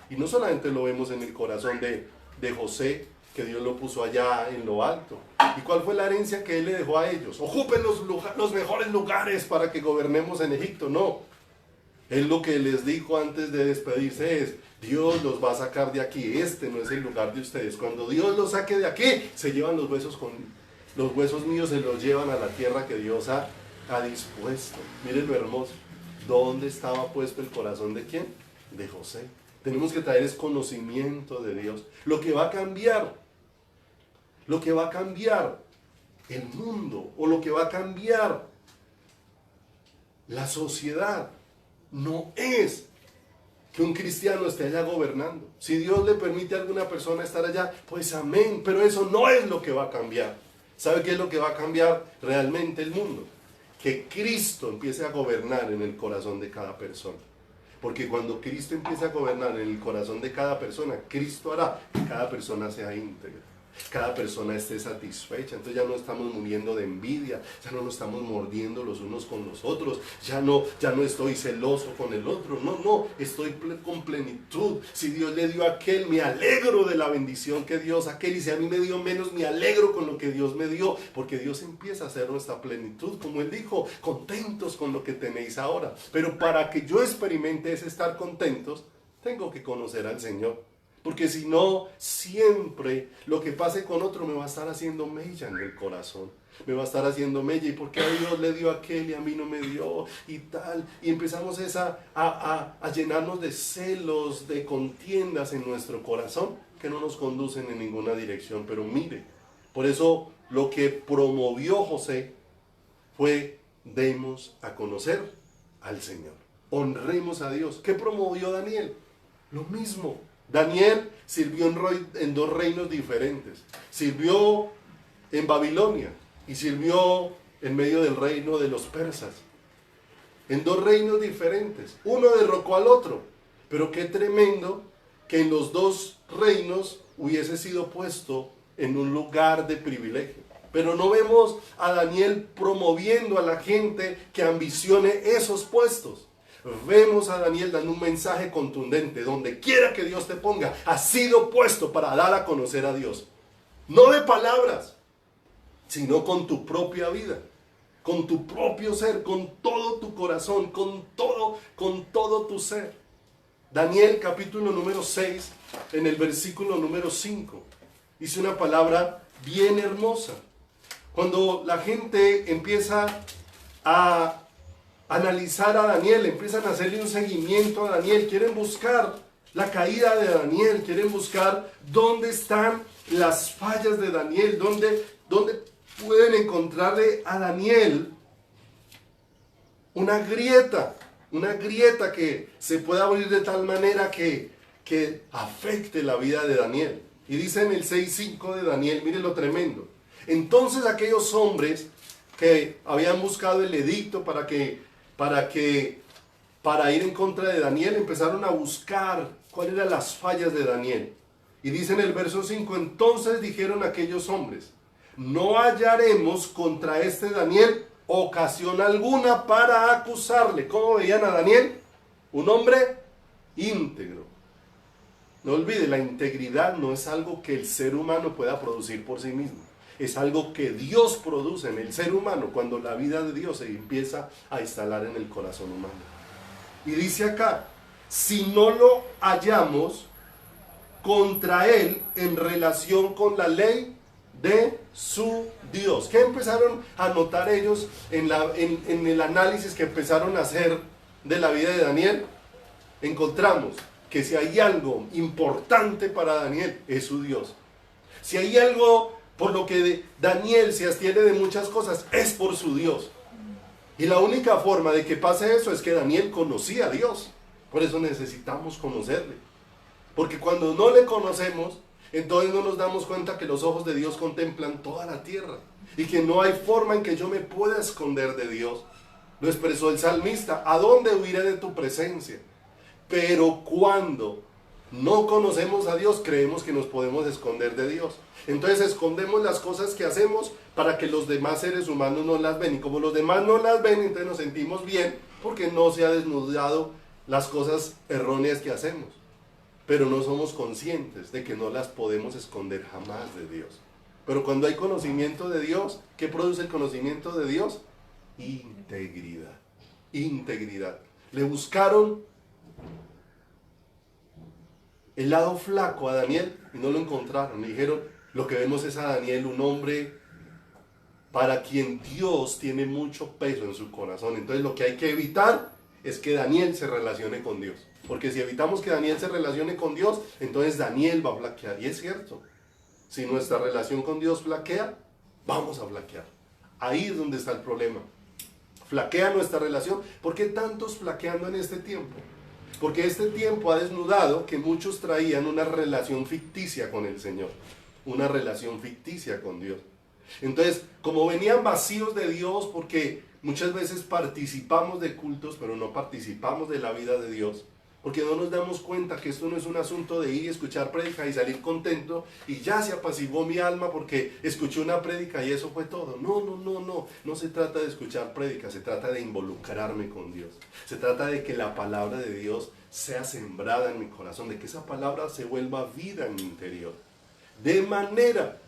Y no solamente lo vemos en el corazón de José, que Dios lo puso allá en lo alto. ¿Y cuál fue la herencia que él le dejó a ellos? Ocupen los mejores lugares para que gobernemos en Egipto. No. Él lo que les dijo antes de despedirse es: Dios los va a sacar de aquí. Este no es el lugar de ustedes. Cuando Dios los saque de aquí, se llevan los huesos míos, se los llevan a la tierra que Dios ha dispuesto. Miren lo hermoso. ¿Dónde estaba puesto el corazón de quién? De José. Tenemos que traer es conocimiento de Dios. Lo que va a cambiar el mundo, o lo que va a cambiar la sociedad, no es que un cristiano esté allá gobernando. Si Dios le permite a alguna persona estar allá, pues amén, pero eso no es lo que va a cambiar. ¿Sabe qué es lo que va a cambiar realmente el mundo? Que Cristo empiece a gobernar en el corazón de cada persona. Porque cuando Cristo empiece a gobernar en el corazón de cada persona, Cristo hará que cada persona sea íntegra, cada persona esté satisfecha. Entonces ya no estamos muriendo de envidia, ya no nos estamos mordiendo los unos con los otros, ya no estoy celoso con el otro, no, estoy con plenitud. Si Dios le dio a aquel, me alegro de la bendición que Dios a aquel, y si a mí me dio menos, me alegro con lo que Dios me dio, porque Dios empieza a hacer nuestra plenitud, como Él dijo: contentos con lo que tenéis ahora. Pero para que yo experimente ese estar contentos, tengo que conocer al Señor. Porque si no, siempre lo que pase con otro me va a estar haciendo mella en el corazón. Me va a estar haciendo mella. ¿Y por qué a Dios le dio a aquel y a mí no me dio? Y tal. Y empezamos a llenarnos de celos, de contiendas en nuestro corazón que no nos conducen en ninguna dirección. Pero mire, por eso lo que promovió José fue: demos a conocer al Señor. Honremos a Dios. ¿Qué promovió Daniel? Lo mismo. Daniel sirvió en dos reinos diferentes. Sirvió en Babilonia y sirvió en medio del reino de los persas. En dos reinos diferentes. Uno derrocó al otro. Pero qué tremendo que en los dos reinos hubiese sido puesto en un lugar de privilegio. Pero no vemos a Daniel promoviendo a la gente que ambicione esos puestos. Vemos a Daniel dando un mensaje contundente: donde quiera que Dios te ponga, has sido puesto para dar a conocer a Dios. No de palabras, sino con tu propia vida, con tu propio ser, con todo tu corazón, con todo tu ser. Daniel capítulo número 6, en el versículo número 5, dice una palabra bien hermosa. Cuando la gente empieza a analizar a Daniel, empiezan a hacerle un seguimiento a Daniel, quieren buscar la caída de Daniel, quieren buscar dónde están las fallas de Daniel, dónde pueden encontrarle a Daniel una grieta que se pueda abrir de tal manera que afecte la vida de Daniel. Y dice en el 6:5 de Daniel, mire lo tremendo: entonces aquellos hombres que habían buscado el edicto para ir en contra de Daniel, empezaron a buscar cuáles eran las fallas de Daniel. Y dice en el verso 5, entonces dijeron aquellos hombres: no hallaremos contra este Daniel ocasión alguna para acusarle. ¿Cómo veían a Daniel? Un hombre íntegro. No olvide, la integridad no es algo que el ser humano pueda producir por sí mismo. Es algo que Dios produce en el ser humano cuando la vida de Dios se empieza a instalar en el corazón humano. Y dice acá: si no lo hallamos contra él en relación con la ley de su Dios. ¿Qué empezaron a notar ellos en el análisis que empezaron a hacer de la vida de Daniel? Encontramos que si hay algo importante para Daniel, es su Dios. Si hay algo por lo que Daniel se abstiene de muchas cosas, es por su Dios. Y la única forma de que pase eso es que Daniel conocía a Dios. Por eso necesitamos conocerle. Porque cuando no le conocemos, entonces no nos damos cuenta que los ojos de Dios contemplan toda la tierra. Y que no hay forma en que yo me pueda esconder de Dios. Lo expresó el salmista: ¿a dónde huiré de tu presencia? Pero cuando no conocemos a Dios, creemos que nos podemos esconder de Dios. Entonces escondemos las cosas que hacemos para que los demás seres humanos no las ven. Y como los demás no las ven, entonces nos sentimos bien porque no se ha desnudado las cosas erróneas que hacemos. Pero no somos conscientes de que no las podemos esconder jamás de Dios. Pero cuando hay conocimiento de Dios, ¿qué produce el conocimiento de Dios? Integridad. Integridad. Le buscaron el lado flaco a Daniel y no lo encontraron. Le dijeron: lo que vemos es a Daniel, un hombre para quien Dios tiene mucho peso en su corazón. Entonces lo que hay que evitar es que Daniel se relacione con Dios. Porque si evitamos que Daniel se relacione con Dios, entonces Daniel va a flaquear. Y es cierto, si nuestra relación con Dios flaquea, vamos a flaquear. Ahí es donde está el problema. Flaquea nuestra relación. ¿Por qué tantos flaqueando en este tiempo? Porque este tiempo ha desnudado que muchos traían una relación ficticia con el Señor. Una relación ficticia con Dios. Entonces, como venían vacíos de Dios, porque muchas veces participamos de cultos, pero no participamos de la vida de Dios, porque no nos damos cuenta que esto no es un asunto de ir y escuchar prédica y salir contento y ya se apaciguó mi alma porque escuché una prédica y eso fue todo. No se trata de escuchar prédica, se trata de involucrarme con Dios. Se trata de que la palabra de Dios sea sembrada en mi corazón, de que esa palabra se vuelva vida en mi interior. De manera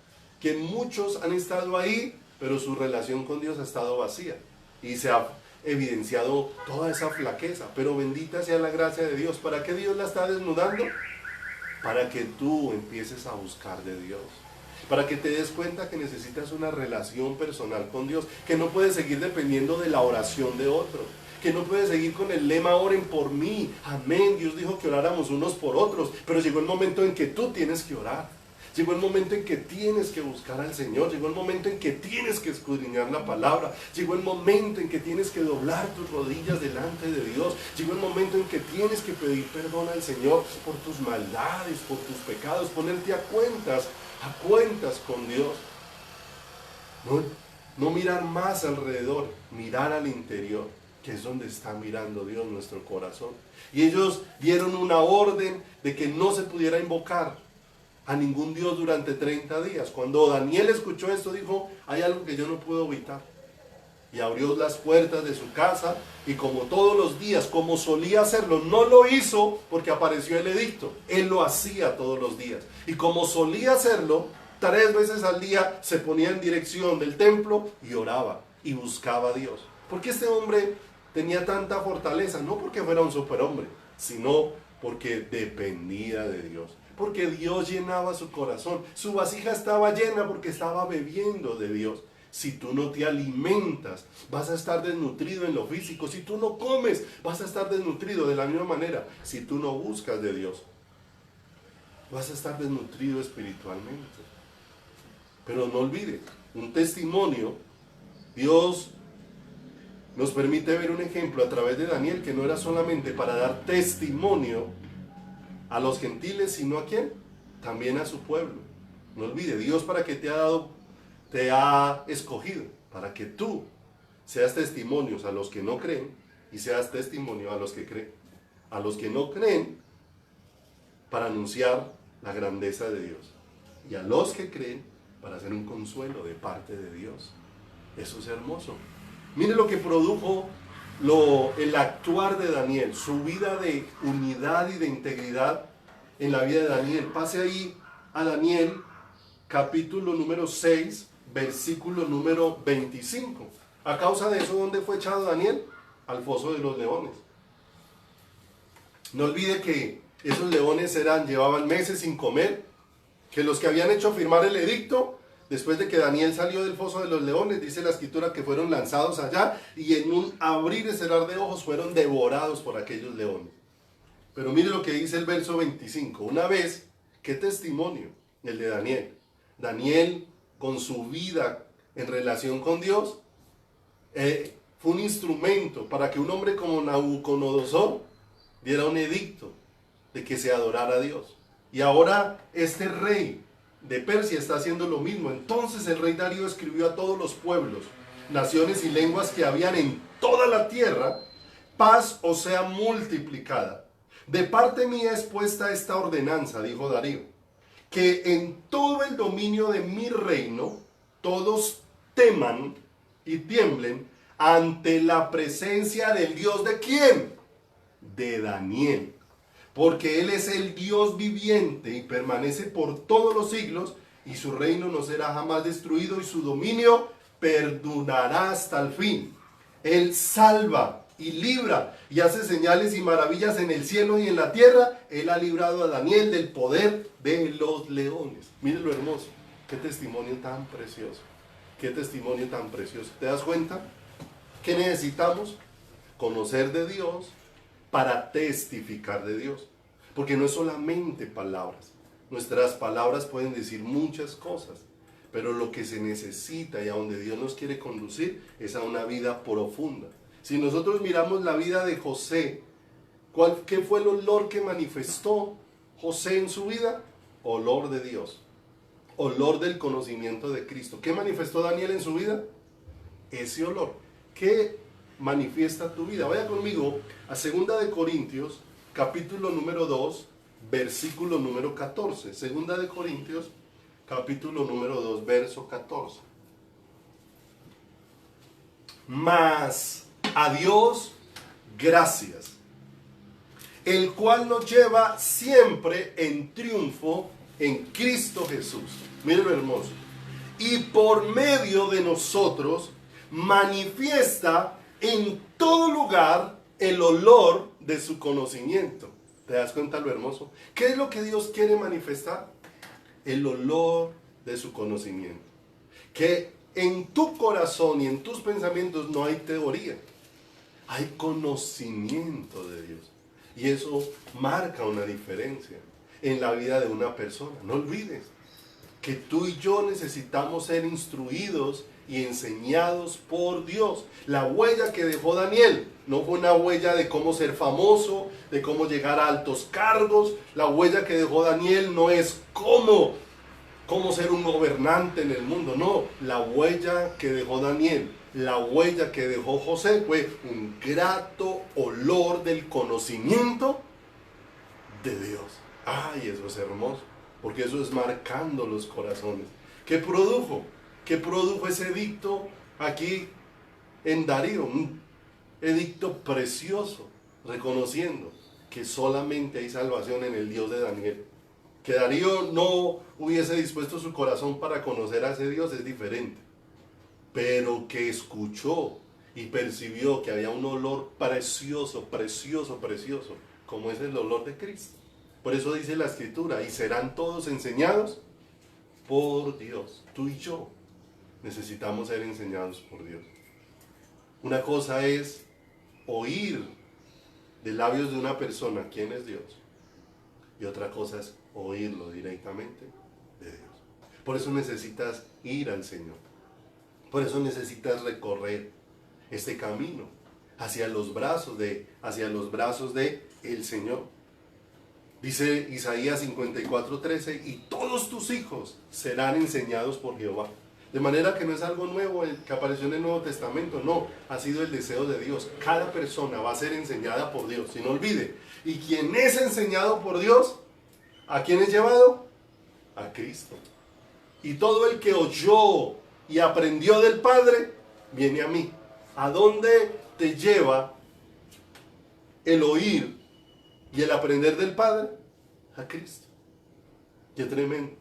que muchos han estado ahí, pero su relación con Dios ha estado vacía y se ha evidenciado toda esa flaqueza. Pero bendita sea la gracia de Dios. ¿Para qué Dios la está desnudando? Para que tú empieces a buscar de Dios, para que te des cuenta que necesitas una relación personal con Dios, que no puedes seguir dependiendo de la oración de otro, que no puedes seguir con el lema oren por mí, amén. Dios dijo que oráramos unos por otros, pero llegó el momento en que tú tienes que orar. Llegó el momento en que tienes que buscar al Señor. Llegó el momento en que tienes que escudriñar la palabra. Llegó el momento en que tienes que doblar tus rodillas delante de Dios. Llegó el momento en que tienes que pedir perdón al Señor por tus maldades, por tus pecados, ponerte a cuentas con Dios. No mirar más alrededor, mirar al interior, que es donde está mirando Dios, nuestro corazón. Y ellos dieron una orden de que no se pudiera invocar a ningún Dios durante 30 días. Cuando Daniel escuchó esto, dijo, hay algo que yo no puedo evitar. Y abrió las puertas de su casa y como todos los días, como solía hacerlo, no lo hizo porque apareció el edicto. Él lo hacía todos los días. Y como solía hacerlo, 3 veces al día se ponía en dirección del templo y oraba y buscaba a Dios. ¿Por qué este hombre tenía tanta fortaleza? No porque fuera un superhombre, sino porque dependía de Dios. Porque Dios llenaba su corazón. Su vasija estaba llena porque estaba bebiendo de Dios. Si tú no te alimentas, vas a estar desnutrido en lo físico. Si tú no comes, vas a estar desnutrido de la misma manera. Si tú no buscas de Dios, vas a estar desnutrido espiritualmente. Pero no olvides, un testimonio, Dios nos permite ver un ejemplo a través de Daniel que no era solamente para dar testimonio a los gentiles, sino ¿a quién? También a su pueblo. No olvide, Dios para que te ha escogido, para que tú seas testimonios a los que no creen y seas testimonio a los que creen. A los que no creen, para anunciar la grandeza de Dios. Y a los que creen, para hacer un consuelo de parte de Dios. Eso es hermoso. Mire lo que produjo el actuar de Daniel, su vida de unidad y de integridad en la vida de Daniel. Pase ahí a Daniel, capítulo número 6, versículo número 25. A causa de eso, ¿dónde fue echado Daniel? Al foso de los leones. No olvide que esos leones llevaban meses sin comer, que los que habían hecho firmar el edicto, después de que Daniel salió del foso de los leones, dice la escritura que fueron lanzados allá y en un abrir y cerrar de ojos fueron devorados por aquellos leones. Pero mire lo que dice el verso 25. Una vez, qué testimonio el de Daniel. Daniel, con su vida en relación con Dios, fue un instrumento para que un hombre como Nabucodonosor diera un edicto de que se adorara a Dios. Y ahora este rey de Persia está haciendo lo mismo. Entonces el rey Darío escribió a todos los pueblos, naciones y lenguas que habían en toda la tierra, paz os sea multiplicada. De parte mía es puesta esta ordenanza, dijo Darío, que en todo el dominio de mi reino todos teman y tiemblen ante la presencia del Dios ¿de quién? De Daniel. Porque Él es el Dios viviente y permanece por todos los siglos, y su reino no será jamás destruido, y su dominio perdurará hasta el fin. Él salva y libra, y hace señales y maravillas en el cielo y en la tierra. Él ha librado a Daniel del poder de los leones. Mire lo hermoso, qué testimonio tan precioso, qué testimonio tan precioso. ¿Te das cuenta? ¿Qué necesitamos? Conocer de Dios, para testificar de Dios. Porque no es solamente palabras. Nuestras palabras pueden decir muchas cosas, pero lo que se necesita y a donde Dios nos quiere conducir es a una vida profunda. Si nosotros miramos la vida de José, ¿qué fue el olor que manifestó José en su vida? Olor de Dios, olor del conocimiento de Cristo. ¿Qué manifestó Daniel en su vida? Ese olor. ¿Qué manifiesta tu vida? Vaya conmigo a 2 Corintios, capítulo número 2, versículo número 14. 2 Corintios, capítulo número 2, verso 14. Mas a Dios gracias, el cual nos lleva siempre en triunfo en Cristo Jesús. Mire lo hermoso. Y por medio de nosotros manifiesta en todo lugar el olor de su conocimiento. ¿Te das cuenta lo hermoso? ¿Qué es lo que Dios quiere manifestar? El olor de su conocimiento. Que en tu corazón y en tus pensamientos no hay teoría, hay conocimiento de Dios. Y eso marca una diferencia en la vida de una persona. No olvides que tú y yo necesitamos ser instruidos y enseñados por Dios. La huella que dejó Daniel no fue una huella de cómo ser famoso, de cómo llegar a altos cargos. La huella que dejó Daniel no es cómo ser un gobernante en el mundo. No, la huella que dejó Daniel, la huella que dejó José fue un grato olor del conocimiento de Dios. Ay, eso es hermoso. porque eso es marcando los corazones. ¿Qué produjo? ¿Qué produjo ese edicto aquí en Darío? Un edicto precioso, reconociendo que solamente hay salvación en el Dios de Daniel. Que Darío no hubiese dispuesto su corazón para conocer a ese Dios es diferente, pero que escuchó y percibió que había un olor precioso, precioso, precioso, como es el olor de Cristo. Por eso dice la Escritura, y serán todos enseñados por Dios. Tú y yo necesitamos ser enseñados por Dios. Una cosa es oír de labios de una persona quién es Dios, y otra cosa es oírlo directamente de Dios. Por eso necesitas ir al Señor. Por eso necesitas recorrer este camino hacia los brazos de el Señor. Dice Isaías 54:13, y todos tus hijos serán enseñados por Jehová. De manera que no es algo nuevo que apareció en el Nuevo Testamento, no, ha sido el deseo de Dios. Cada persona va a ser enseñada por Dios, y no olvide, y quien es enseñado por Dios, ¿a quién es llevado? A Cristo. Y todo el que oyó y aprendió del Padre, viene a mí. ¿A dónde te lleva el oír y el aprender del Padre? A Cristo. Qué tremendo.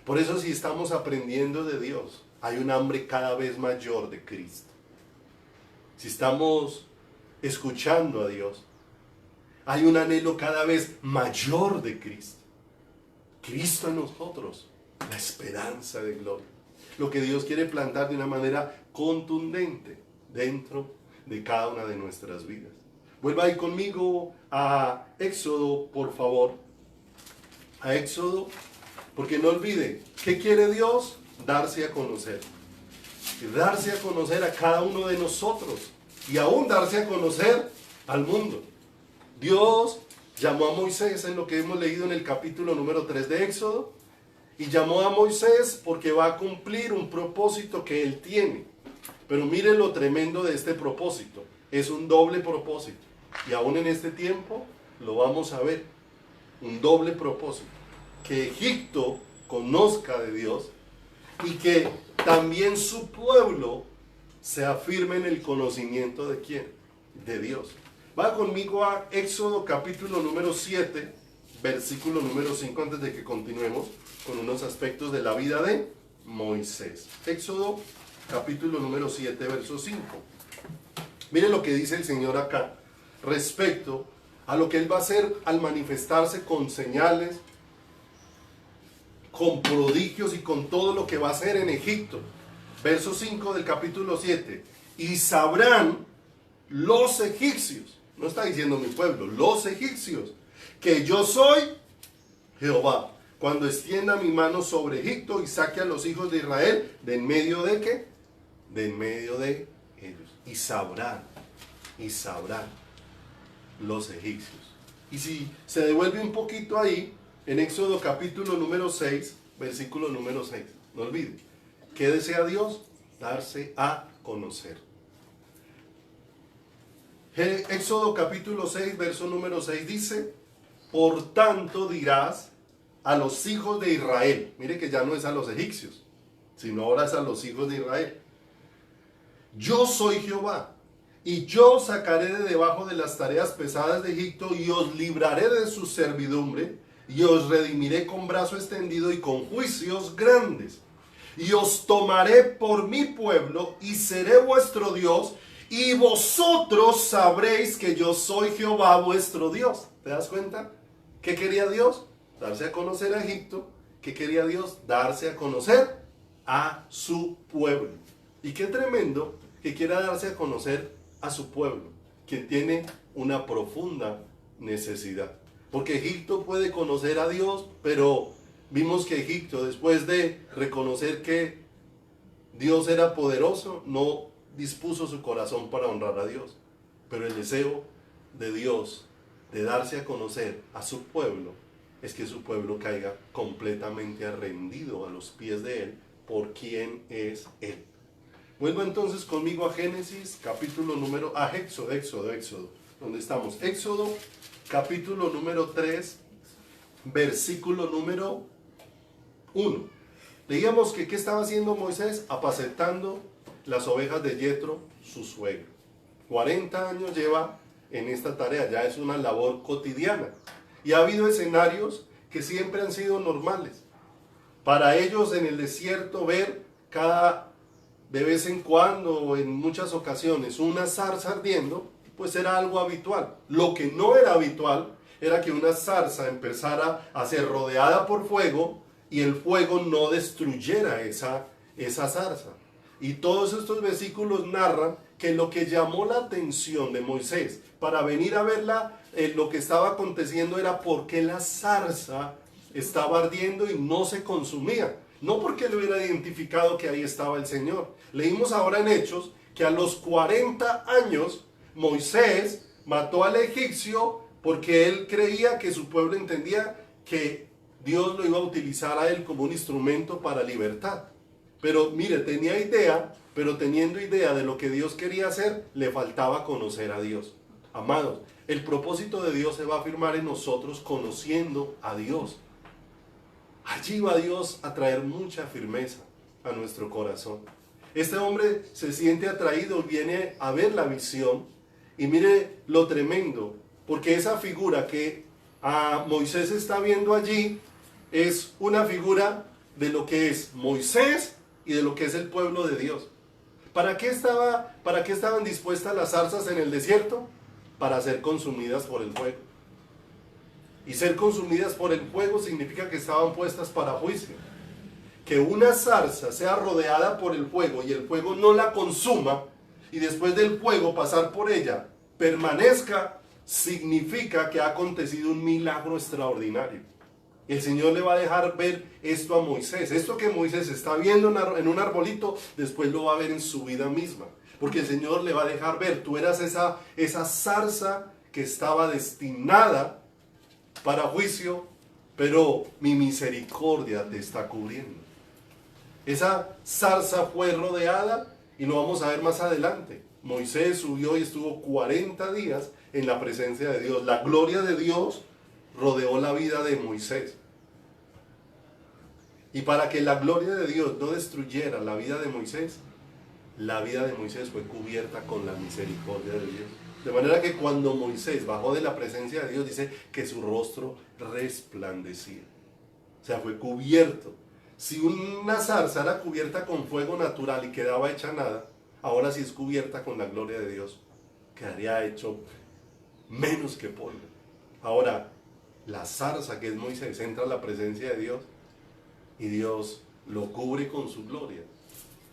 Por eso, si estamos aprendiendo de Dios, hay un hambre cada vez mayor de Cristo. Si estamos escuchando a Dios, hay un anhelo cada vez mayor de Cristo. Cristo en nosotros, la esperanza de gloria. Lo que Dios quiere plantar de una manera contundente dentro de cada una de nuestras vidas. Vuelva ahí conmigo a Éxodo, por favor. A Éxodo, porque no olvide, ¿qué quiere Dios? Darse a conocer. Y darse a conocer a cada uno de nosotros. Y aún darse a conocer al mundo. Dios llamó a Moisés en lo que hemos leído en el capítulo número 3 de Éxodo. Y llamó a Moisés porque va a cumplir un propósito que él tiene. Pero miren lo tremendo de este propósito. Es un doble propósito. Y aún en este tiempo lo vamos a ver. Un doble propósito. Que Egipto conozca de Dios y que también su pueblo se afirme en el conocimiento de ¿quién? De Dios. Va conmigo a Éxodo capítulo número 7, versículo número 5, antes de que continuemos con unos aspectos de la vida de Moisés. Éxodo capítulo número 7, verso 5. Miren lo que dice el Señor acá respecto a lo que Él va a hacer al manifestarse con señales, con prodigios y con todo lo que va a hacer en Egipto. Verso 5 del capítulo 7. Y sabrán los egipcios, no está diciendo mi pueblo, los egipcios, que yo soy Jehová, cuando extienda mi mano sobre Egipto y saque a los hijos de Israel de en medio de ¿qué? De en medio de ellos. Y sabrán los egipcios. Y si se devuelve un poquito ahí, en Éxodo capítulo número 6, versículo número 6, no olvide, ¿qué desea Dios? Darse a conocer. Éxodo capítulo 6, verso número 6 dice, por tanto dirás a los hijos de Israel, mire que ya no es a los egipcios, sino ahora es a los hijos de Israel, yo soy Jehová, y yo os sacaré de debajo de las tareas pesadas de Egipto, y os libraré de su servidumbre, y os redimiré con brazo extendido y con juicios grandes, y os tomaré por mi pueblo, y seré vuestro Dios, y vosotros sabréis que yo soy Jehová vuestro Dios. ¿Te das cuenta? ¿Qué quería Dios? Darse a conocer a Egipto. ¿Qué quería Dios? Darse a conocer a su pueblo. Y qué tremendo que quiera darse a conocer a su pueblo, que tiene una profunda necesidad. Porque Egipto puede conocer a Dios, pero vimos que Egipto, después de reconocer que Dios era poderoso, no dispuso su corazón para honrar a Dios. Pero el deseo de Dios de darse a conocer a su pueblo es que su pueblo caiga completamente rendido a los pies de Él por quién es Él. Vuelvo entonces conmigo a Génesis, capítulo número, Éxodo, donde estamos. Éxodo, capítulo número 3, versículo número 1. Leíamos que ¿qué estaba haciendo Moisés? Apacentando las ovejas de Yetro, su suegro. 40 años lleva en esta tarea, ya es una labor cotidiana. Y ha habido escenarios que siempre han sido normales. Para ellos en el desierto ver de vez en cuando o en muchas ocasiones una zarza ardiendo, pues era algo habitual. Lo que no era habitual era que una zarza empezara a ser rodeada por fuego y el fuego no destruyera esa zarza. Y todos estos versículos narran que lo que llamó la atención de Moisés para venir a verla, lo que estaba aconteciendo era por qué la zarza estaba ardiendo y no se consumía. No porque él hubiera identificado que ahí estaba el Señor. Leímos ahora en Hechos que a los 40 años Moisés mató al egipcio porque él creía que su pueblo entendía que Dios lo iba a utilizar a él como un instrumento para libertad. Pero mire, tenía idea, pero teniendo idea de lo que Dios quería hacer, le faltaba conocer a Dios. Amados, el propósito de Dios se va a afirmar en nosotros conociendo a Dios. Allí va Dios a traer mucha firmeza a nuestro corazón. Este hombre se siente atraído, viene a ver la visión y mire lo tremendo, porque esa figura que a Moisés está viendo allí es una figura de lo que es Moisés y de lo que es el pueblo de Dios. ¿Para qué estaban dispuestas las zarzas en el desierto? Para ser consumidas por el fuego. Y ser consumidas por el fuego significa que estaban puestas para juicio. Que una zarza sea rodeada por el fuego y el fuego no la consuma y después del fuego pasar por ella permanezca, significa que ha acontecido un milagro extraordinario. El Señor le va a dejar ver esto a Moisés. Esto que Moisés está viendo en un arbolito, después lo va a ver en su vida misma. Porque el Señor le va a dejar ver, tú eras esa zarza que estaba destinada para juicio, pero mi misericordia te está cubriendo. Esa zarza fue rodeada y lo vamos a ver más adelante. Moisés subió y estuvo 40 días en la presencia de Dios. La gloria de Dios rodeó la vida de Moisés. Y para que la gloria de Dios no destruyera la vida de Moisés fue cubierta con la misericordia de Dios. De manera que cuando Moisés bajó de la presencia de Dios, dice que su rostro resplandecía. O sea, fue cubierto. Si una zarza era cubierta con fuego natural y quedaba hecha nada, ahora si es cubierta con la gloria de Dios, quedaría hecho menos que polvo. Ahora, la zarza que es Moisés entra a la presencia de Dios y Dios lo cubre con su gloria.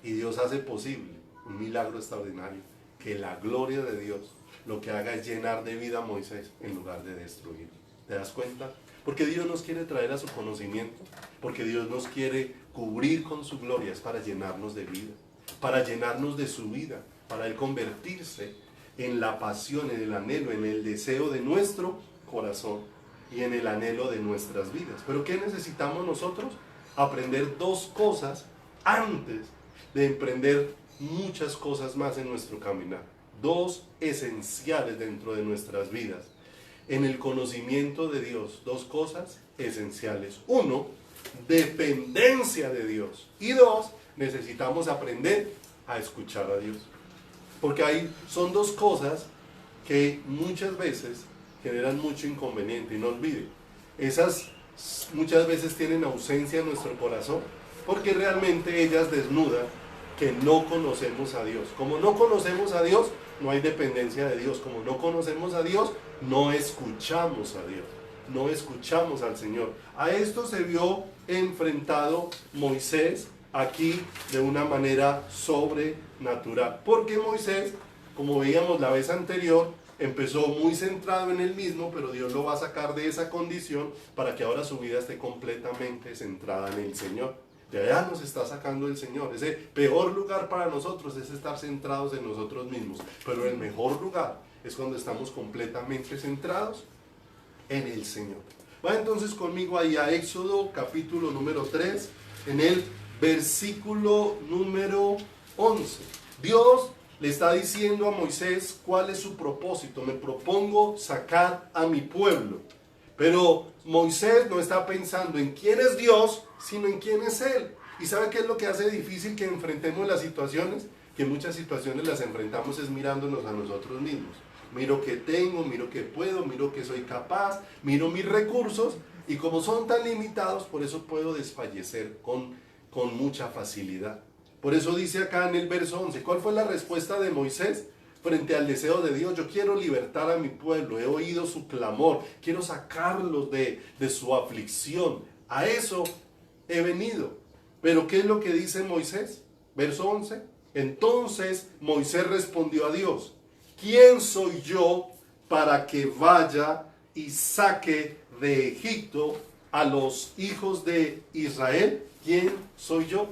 Y Dios hace posible un milagro extraordinario, que la gloria de Dios lo que haga es llenar de vida a Moisés en lugar de destruir. ¿Te das cuenta? Porque Dios nos quiere traer a su conocimiento, porque Dios nos quiere cubrir con su gloria, es para llenarnos de vida, para llenarnos de su vida, para Él convertirse en la pasión, en el anhelo, en el deseo de nuestro corazón y en el anhelo de nuestras vidas. ¿Pero qué necesitamos nosotros? Aprender dos cosas antes de emprender muchas cosas más en nuestro caminar. Dos esenciales dentro de nuestras vidas. En el conocimiento de Dios, dos cosas esenciales. Uno, dependencia de Dios. Y dos, necesitamos aprender a escuchar a Dios. Porque ahí son dos cosas que muchas veces generan mucho inconveniente. Y no olvide, esas muchas veces tienen ausencia en nuestro corazón, porque realmente ellas desnudan que no conocemos a Dios. Como no conocemos a Dios, no hay dependencia de Dios. Como no conocemos a Dios, no escuchamos a Dios. No escuchamos al Señor. A esto se vio enfrentado Moisés aquí de una manera sobrenatural. Porque Moisés, como veíamos la vez anterior, empezó muy centrado en él mismo, pero Dios lo va a sacar de esa condición para que ahora su vida esté completamente centrada en el Señor. De allá nos está sacando el Señor. Ese peor lugar para nosotros es estar centrados en nosotros mismos. Pero el mejor lugar es cuando estamos completamente centrados en el Señor. Va entonces conmigo ahí a Éxodo capítulo número 3, en el versículo número 11. Dios le está diciendo a Moisés cuál es su propósito. Me propongo sacar a mi pueblo. Pero Moisés no está pensando en quién es Dios, sino en quién es Él. ¿Y sabe qué es lo que hace difícil que enfrentemos las situaciones? Que muchas situaciones las enfrentamos es mirándonos a nosotros mismos. Miro que tengo, miro que puedo, miro que soy capaz, miro mis recursos, y como son tan limitados, por eso puedo desfallecer con mucha facilidad. Por eso dice acá en el verso 11, ¿cuál fue la respuesta de Moisés frente al deseo de Dios? Yo quiero libertar a mi pueblo, he oído su clamor, quiero sacarlos de su aflicción. A eso he venido. Pero ¿qué es lo que dice Moisés? Verso 11. Entonces Moisés respondió a Dios, ¿quién soy yo para que vaya y saque de Egipto a los hijos de Israel? ¿Quién soy yo?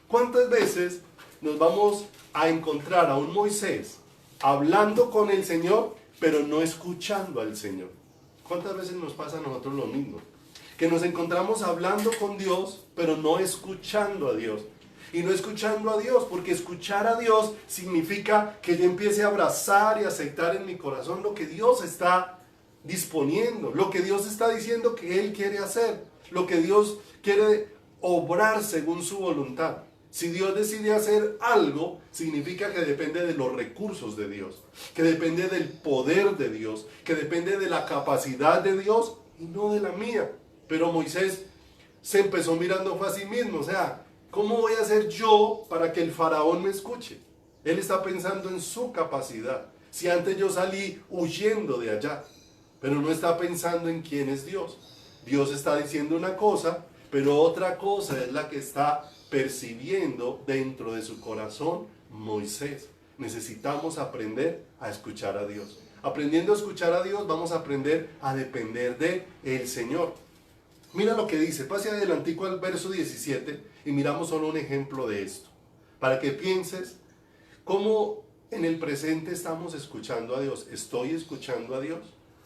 ¿Cuántas veces nos vamos a encontrar a un Moisés hablando con el Señor, pero no escuchando al Señor? ¿Cuántas veces nos pasa a nosotros lo mismo? Que nos encontramos hablando con Dios, pero no escuchando a Dios. Y no escuchando a Dios, porque escuchar a Dios significa que yo empiece a abrazar y aceptar en mi corazón lo que Dios está disponiendo, lo que Dios está diciendo que Él quiere hacer, lo que Dios quiere obrar según su voluntad. Si Dios decide hacer algo, significa que depende de los recursos de Dios, que depende del poder de Dios, que depende de la capacidad de Dios y no de la mía. Pero Moisés se empezó mirando fue a sí mismo, o sea, ¿cómo voy a hacer yo para que el faraón me escuche? Él está pensando en su capacidad. Si antes yo salí huyendo de allá, pero no está pensando en quién es Dios. Dios está diciendo una cosa, pero otra cosa es la que está percibiendo dentro de su corazón Moisés. Necesitamos aprender a escuchar a Dios. Aprendiendo a escuchar a Dios, vamos a aprender a depender de el Señor. Mira lo que dice, pase adelantico al verso 17 y miramos solo un ejemplo de esto, para que pienses cómo en el presente estamos escuchando a Dios. ¿Estoy escuchando a Dios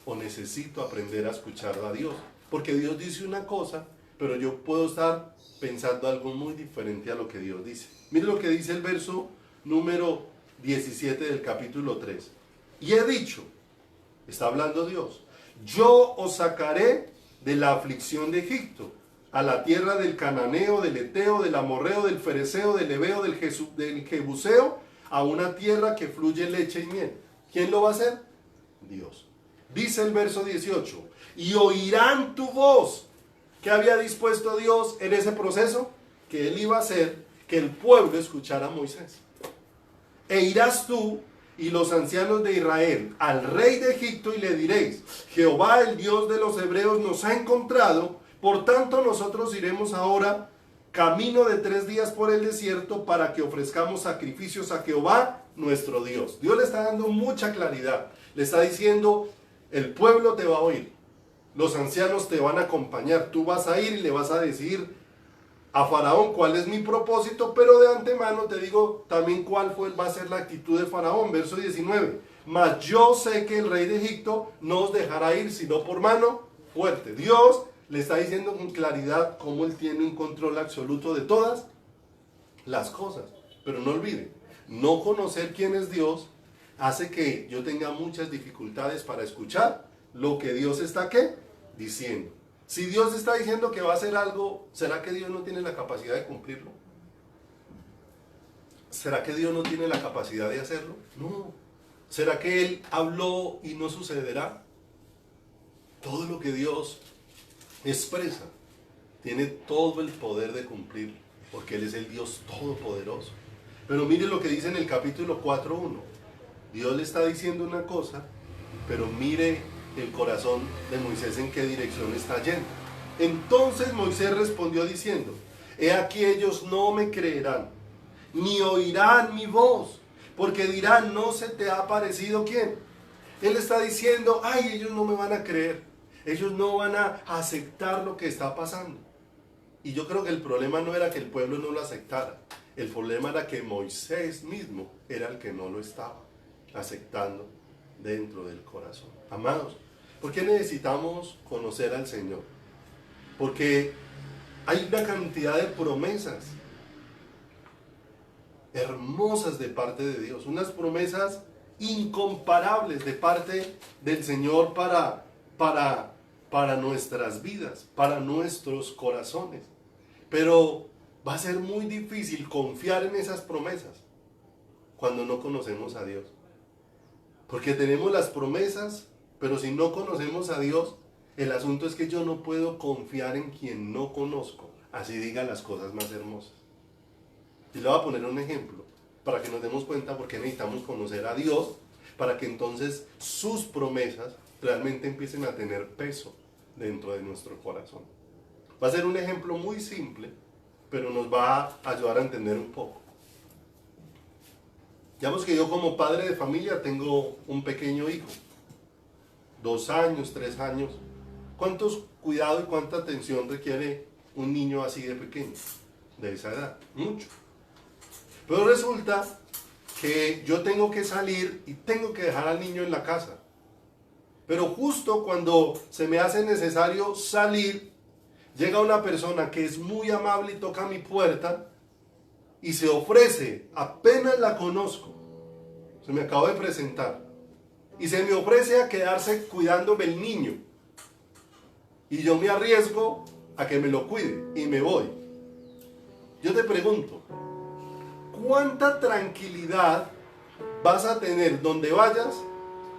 o necesito aprender a escuchar a Dios? Porque Dios dice una cosa, pero yo puedo estar pensando algo muy diferente a lo que Dios dice. Mire lo que dice el verso número 17 del capítulo 3. Y he dicho, está hablando Dios, yo os sacaré de la aflicción de Egipto, a la tierra del cananeo, del eteo, del amorreo, del fereceo, del heveo, del jebuseo, a una tierra que fluye leche y miel. ¿Quién lo va a hacer? Dios. Dice el verso 18, y oirán tu voz. ¿Qué había dispuesto Dios en ese proceso? Que Él iba a hacer que el pueblo escuchara a Moisés. E irás tú y los ancianos de Israel al rey de Egipto y le diréis, Jehová el Dios de los hebreos nos ha encontrado, por tanto nosotros iremos ahora camino de 3 días por el desierto para que ofrezcamos sacrificios a Jehová nuestro Dios. Dios le está dando mucha claridad, le está diciendo, el pueblo te va a oír, los ancianos te van a acompañar, tú vas a ir y le vas a decir a Faraón cuál es mi propósito, pero de antemano te digo también cuál va a ser la actitud de Faraón. Verso 19, mas yo sé que el rey de Egipto no os dejará ir sino por mano fuerte. Dios le está diciendo con claridad cómo Él tiene un control absoluto de todas las cosas. Pero no olvide, no conocer quién es Dios hace que yo tenga muchas dificultades para escuchar lo que Dios está ¿qué? Diciendo. Si Dios está diciendo que va a hacer algo, ¿será que Dios no tiene la capacidad de cumplirlo? ¿Será que Dios no tiene la capacidad de hacerlo? No. ¿Será que Él habló y no sucederá? Todo lo que Dios expresa tiene todo el poder de cumplirlo, porque Él es el Dios todopoderoso. Pero mire lo que dice en el capítulo 4:1. Dios le está diciendo una cosa, pero mire el corazón de Moisés en qué dirección está yendo. Entonces Moisés respondió diciendo, he aquí ellos no me creerán, ni oirán mi voz, porque dirán, ¿no se te ha aparecido quién? Él está diciendo, ay, ellos no me van a creer, ellos no van a aceptar lo que está pasando. Y yo creo que el problema no era que el pueblo no lo aceptara, el problema era que Moisés mismo era el que no lo estaba aceptando dentro del corazón. Amados, ¿por qué necesitamos conocer al Señor? Porque hay una cantidad de promesas hermosas de parte de Dios, unas promesas incomparables de parte del Señor para nuestras vidas, para nuestros corazones. Pero va a ser muy difícil confiar en esas promesas cuando no conocemos a Dios. Porque tenemos las promesas, pero si no conocemos a Dios, el asunto es que yo no puedo confiar en quien no conozco, así diga las cosas más hermosas. Y le voy a poner un ejemplo, para que nos demos cuenta por qué necesitamos conocer a Dios, para que entonces sus promesas realmente empiecen a tener peso dentro de nuestro corazón. Va a ser un ejemplo muy simple, pero nos va a ayudar a entender un poco. Digamos que yo como padre de familia tengo un pequeño hijo, 2 años, 3 años. ¿Cuántos cuidados y cuánta atención requiere un niño así de pequeño, de esa edad? Mucho. Pero resulta que yo tengo que salir y tengo que dejar al niño en la casa. Pero justo cuando se me hace necesario salir, llega una persona que es muy amable y toca mi puerta y se ofrece, apenas la conozco, se me acabó de presentar, y se me ofrece a quedarse cuidándome el niño. Y yo me arriesgo a que me lo cuide y me voy. Yo te pregunto, ¿cuánta tranquilidad vas a tener donde vayas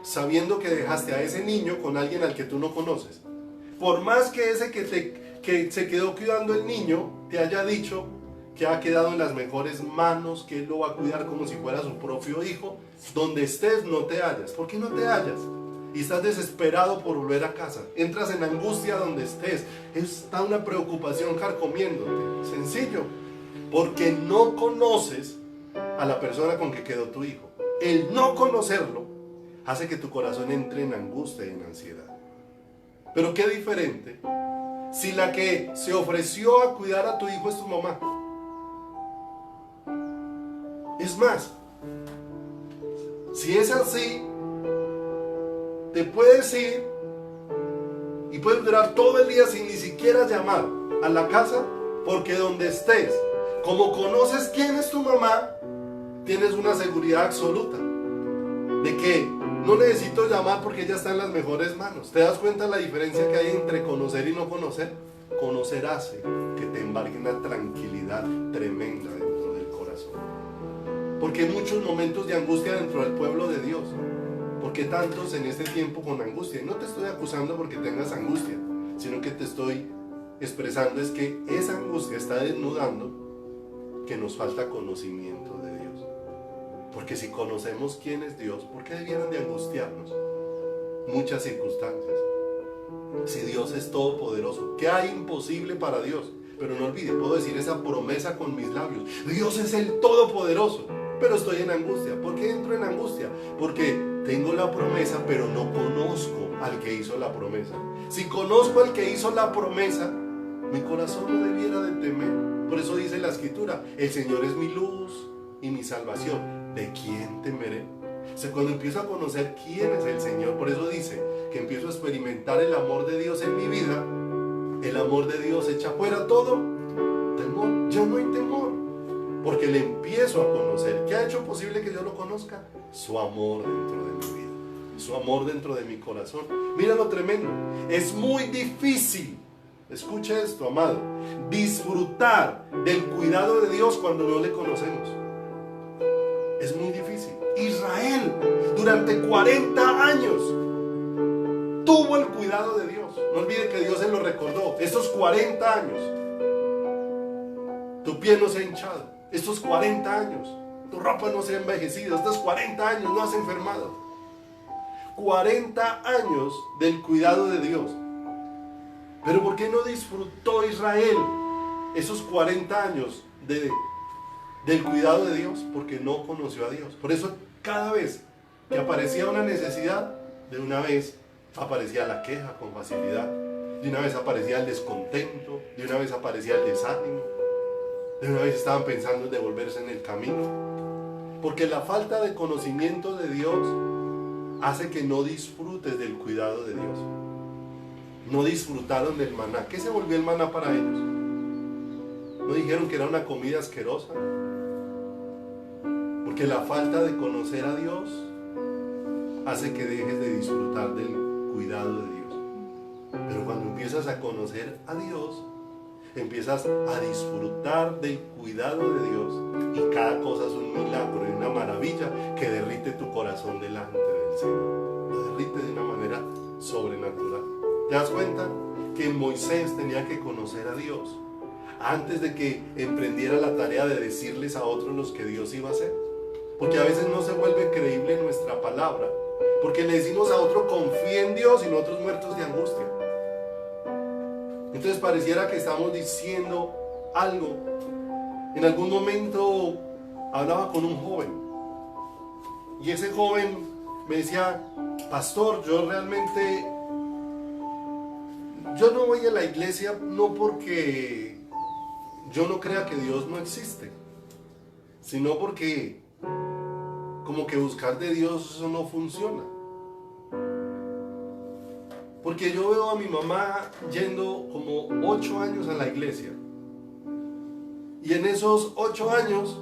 sabiendo que dejaste a ese niño con alguien al que tú no conoces? Por más que ese que se quedó cuidando el niño te haya dicho que ha quedado en las mejores manos, que él lo va a cuidar como si fuera su propio hijo, donde estés no te hallas. ¿Por qué no te hallas? Y estás desesperado por volver a casa. Entras en angustia donde estés. Está una preocupación carcomiéndote. Sencillo. Porque no conoces a la persona con que quedó tu hijo. El no conocerlo hace que tu corazón entre en angustia y en ansiedad. Pero qué diferente si la que se ofreció a cuidar a tu hijo es tu mamá. Es más, si es así, te puedes ir y puedes durar todo el día sin ni siquiera llamar a la casa, porque donde estés, como conoces quién es tu mamá, tienes una seguridad absoluta de que no necesito llamar porque ella está en las mejores manos. ¿Te das cuenta la diferencia que hay entre conocer y no conocer? Conocer hace que te embargue una tranquilidad tremenda dentro del corazón. Porque hay muchos momentos de angustia dentro del pueblo de Dios. ¿Por qué tantos en este tiempo con angustia? Y no te estoy acusando porque tengas angustia, sino que te estoy expresando es que esa angustia está desnudando que nos falta conocimiento de Dios. Porque si conocemos quién es Dios, ¿por qué debieran de angustiarnos? Muchas circunstancias. Si Dios es todopoderoso, ¿qué hay imposible para Dios? Pero no olvide, puedo decir esa promesa con mis labios. Dios es el todopoderoso, pero estoy en angustia. ¿Por qué entro en angustia? Porque tengo la promesa, pero no conozco al que hizo la promesa. Si conozco al que hizo la promesa, mi corazón no debiera de temer. Por eso dice la Escritura, el Señor es mi luz y mi salvación. ¿De quién temeré? O sea, cuando empiezo a conocer quién es el Señor, por eso dice que empiezo a experimentar el amor de Dios en mi vida. El amor de Dios echa fuera todo temor. Ya no hay temor, porque le empiezo a conocer. ¿Qué ha hecho posible que yo lo conozca? Su amor dentro de mi vida, su amor dentro de mi corazón. Mira lo tremendo. Es muy difícil, escucha esto, amado, disfrutar del cuidado de Dios cuando no le conocemos. Es muy difícil. Israel durante 40 años tuvo el cuidado de Dios. No olvide que Dios se lo recordó. Estos 40 años tu piel no se ha hinchado. Estos 40 años tu ropa no se ha envejecido. Estos 40 años no has enfermado. 40 años del cuidado de Dios. Pero ¿por qué no disfrutó Israel esos 40 años del cuidado de Dios? Porque no conoció a Dios. Por eso cada vez que aparecía una necesidad, de una vez aparecía la queja con facilidad, de una vez aparecía el descontento, de una vez aparecía el desánimo, de una vez estaban pensando en devolverse en el camino. Porque la falta de conocimiento de Dios hace que no disfrutes del cuidado de Dios. No disfrutaron del maná. ¿Qué se volvió el maná para ellos? ¿No dijeron que era una comida asquerosa? Porque la falta de conocer a Dios hace que dejes de disfrutar del cuidado de Dios. Pero cuando empiezas a conocer a Dios, empiezas a disfrutar del cuidado de Dios y cada cosa es un milagro y una maravilla que derrite tu corazón delante del Señor. Lo derrite de una manera sobrenatural. ¿Te das cuenta? Que Moisés tenía que conocer a Dios antes de que emprendiera la tarea de decirles a otros los que Dios iba a hacer. Porque a veces no se vuelve creíble nuestra palabra, porque le decimos a otro confía en Dios y nosotros muertos de angustia. Entonces pareciera que estamos diciendo algo. En algún momento hablaba con un joven y ese joven me decía: pastor, yo realmente no voy a la iglesia no porque yo no crea que Dios no existe, sino porque como que buscar de Dios eso no funciona. Porque yo veo a mi mamá yendo como 8 años a la iglesia. Y en esos 8 años,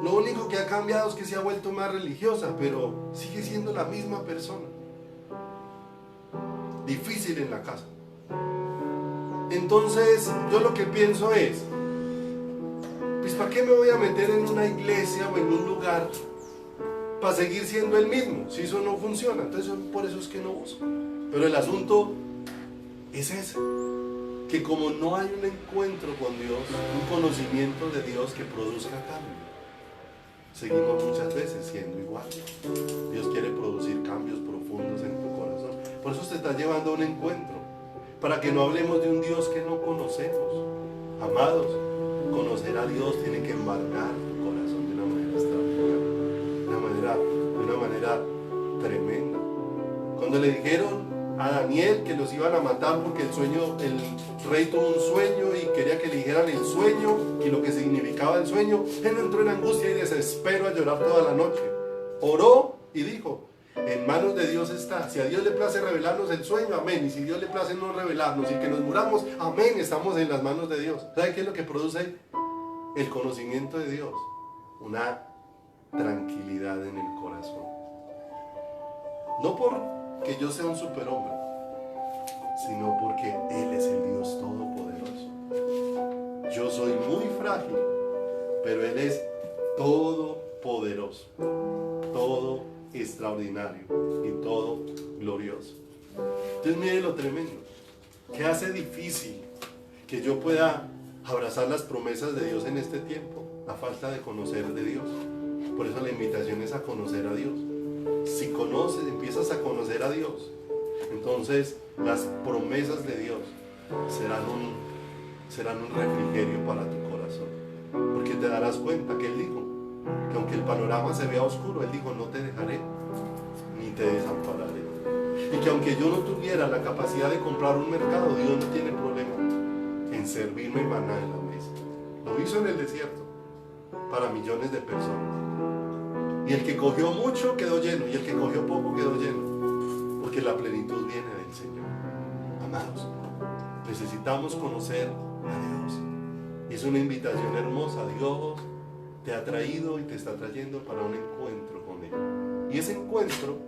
lo único que ha cambiado es que se ha vuelto más religiosa, pero sigue siendo la misma persona. Difícil en la casa. Entonces, yo lo que pienso es, pues ¿para qué me voy a meter en una iglesia o en un lugar para seguir siendo el mismo? Si eso no funciona, entonces por eso es que no busco. Pero el asunto es ese, que como no hay un encuentro con Dios, un conocimiento de Dios que produzca cambio, seguimos muchas veces siendo igual. Dios quiere producir cambios profundos en tu corazón. Por eso te está llevando a un encuentro, para que no hablemos de un Dios que no conocemos. Amados, conocer a Dios tiene que embargar tu corazón de una manera extraordinaria, de una manera tremenda. Cuando le dijeron a Daniel que los iban a matar porque el rey tuvo un sueño y quería que le dijeran el sueño y lo que significaba el sueño, él entró en angustia y desespero a llorar toda la noche. Oró y dijo: en manos de Dios está. Si a Dios le place revelarnos el sueño, amén. Y si Dios le place no revelarnos y que nos muramos, amén. Estamos en las manos de Dios. ¿Sabe qué es lo que produce el conocimiento de Dios? Una tranquilidad en el corazón. No porque yo sea un superhombre, sino porque Él es el Dios todopoderoso. Yo soy muy frágil, pero Él es todopoderoso, todo extraordinario y todo glorioso. Entonces mire lo tremendo, que hace difícil que yo pueda abrazar las promesas de Dios en este tiempo, la falta de conocer de Dios. Por eso la invitación es a conocer a Dios. Si conoces, empiezas a conocer a Dios, entonces las promesas de Dios serán un refrigerio para tu corazón, porque te darás cuenta que Él dijo que aunque el panorama se vea oscuro, Él dijo: no te dejaré ni te desampararé. Y que aunque yo no tuviera la capacidad de comprar un mercado, Dios no tiene problema en servirme maná en la mesa. Lo hizo en el desierto para millones de personas. Y el que cogió mucho quedó lleno, y el que cogió poco quedó lleno, porque la plenitud viene del Señor. Amados, necesitamos conocer a Dios. Y es una invitación hermosa. Dios te ha traído y te está trayendo para un encuentro con Él. Y ese encuentro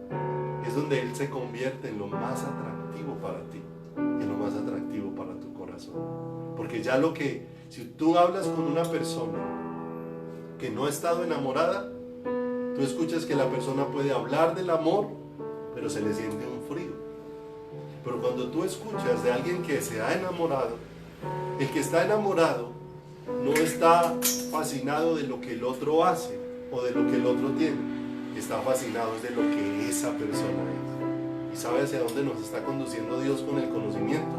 es donde Él se convierte en lo más atractivo para ti, en lo más atractivo para tu corazón. Porque ya si tú hablas con una persona que no ha estado enamorada, tú escuchas que la persona puede hablar del amor, pero se le siente un frío. Pero cuando tú escuchas de alguien que se ha enamorado, el que está enamorado no está fascinado de lo que el otro hace o de lo que el otro tiene, está fascinado de lo que esa persona es. ¿Y sabe hacia dónde nos está conduciendo Dios con el conocimiento?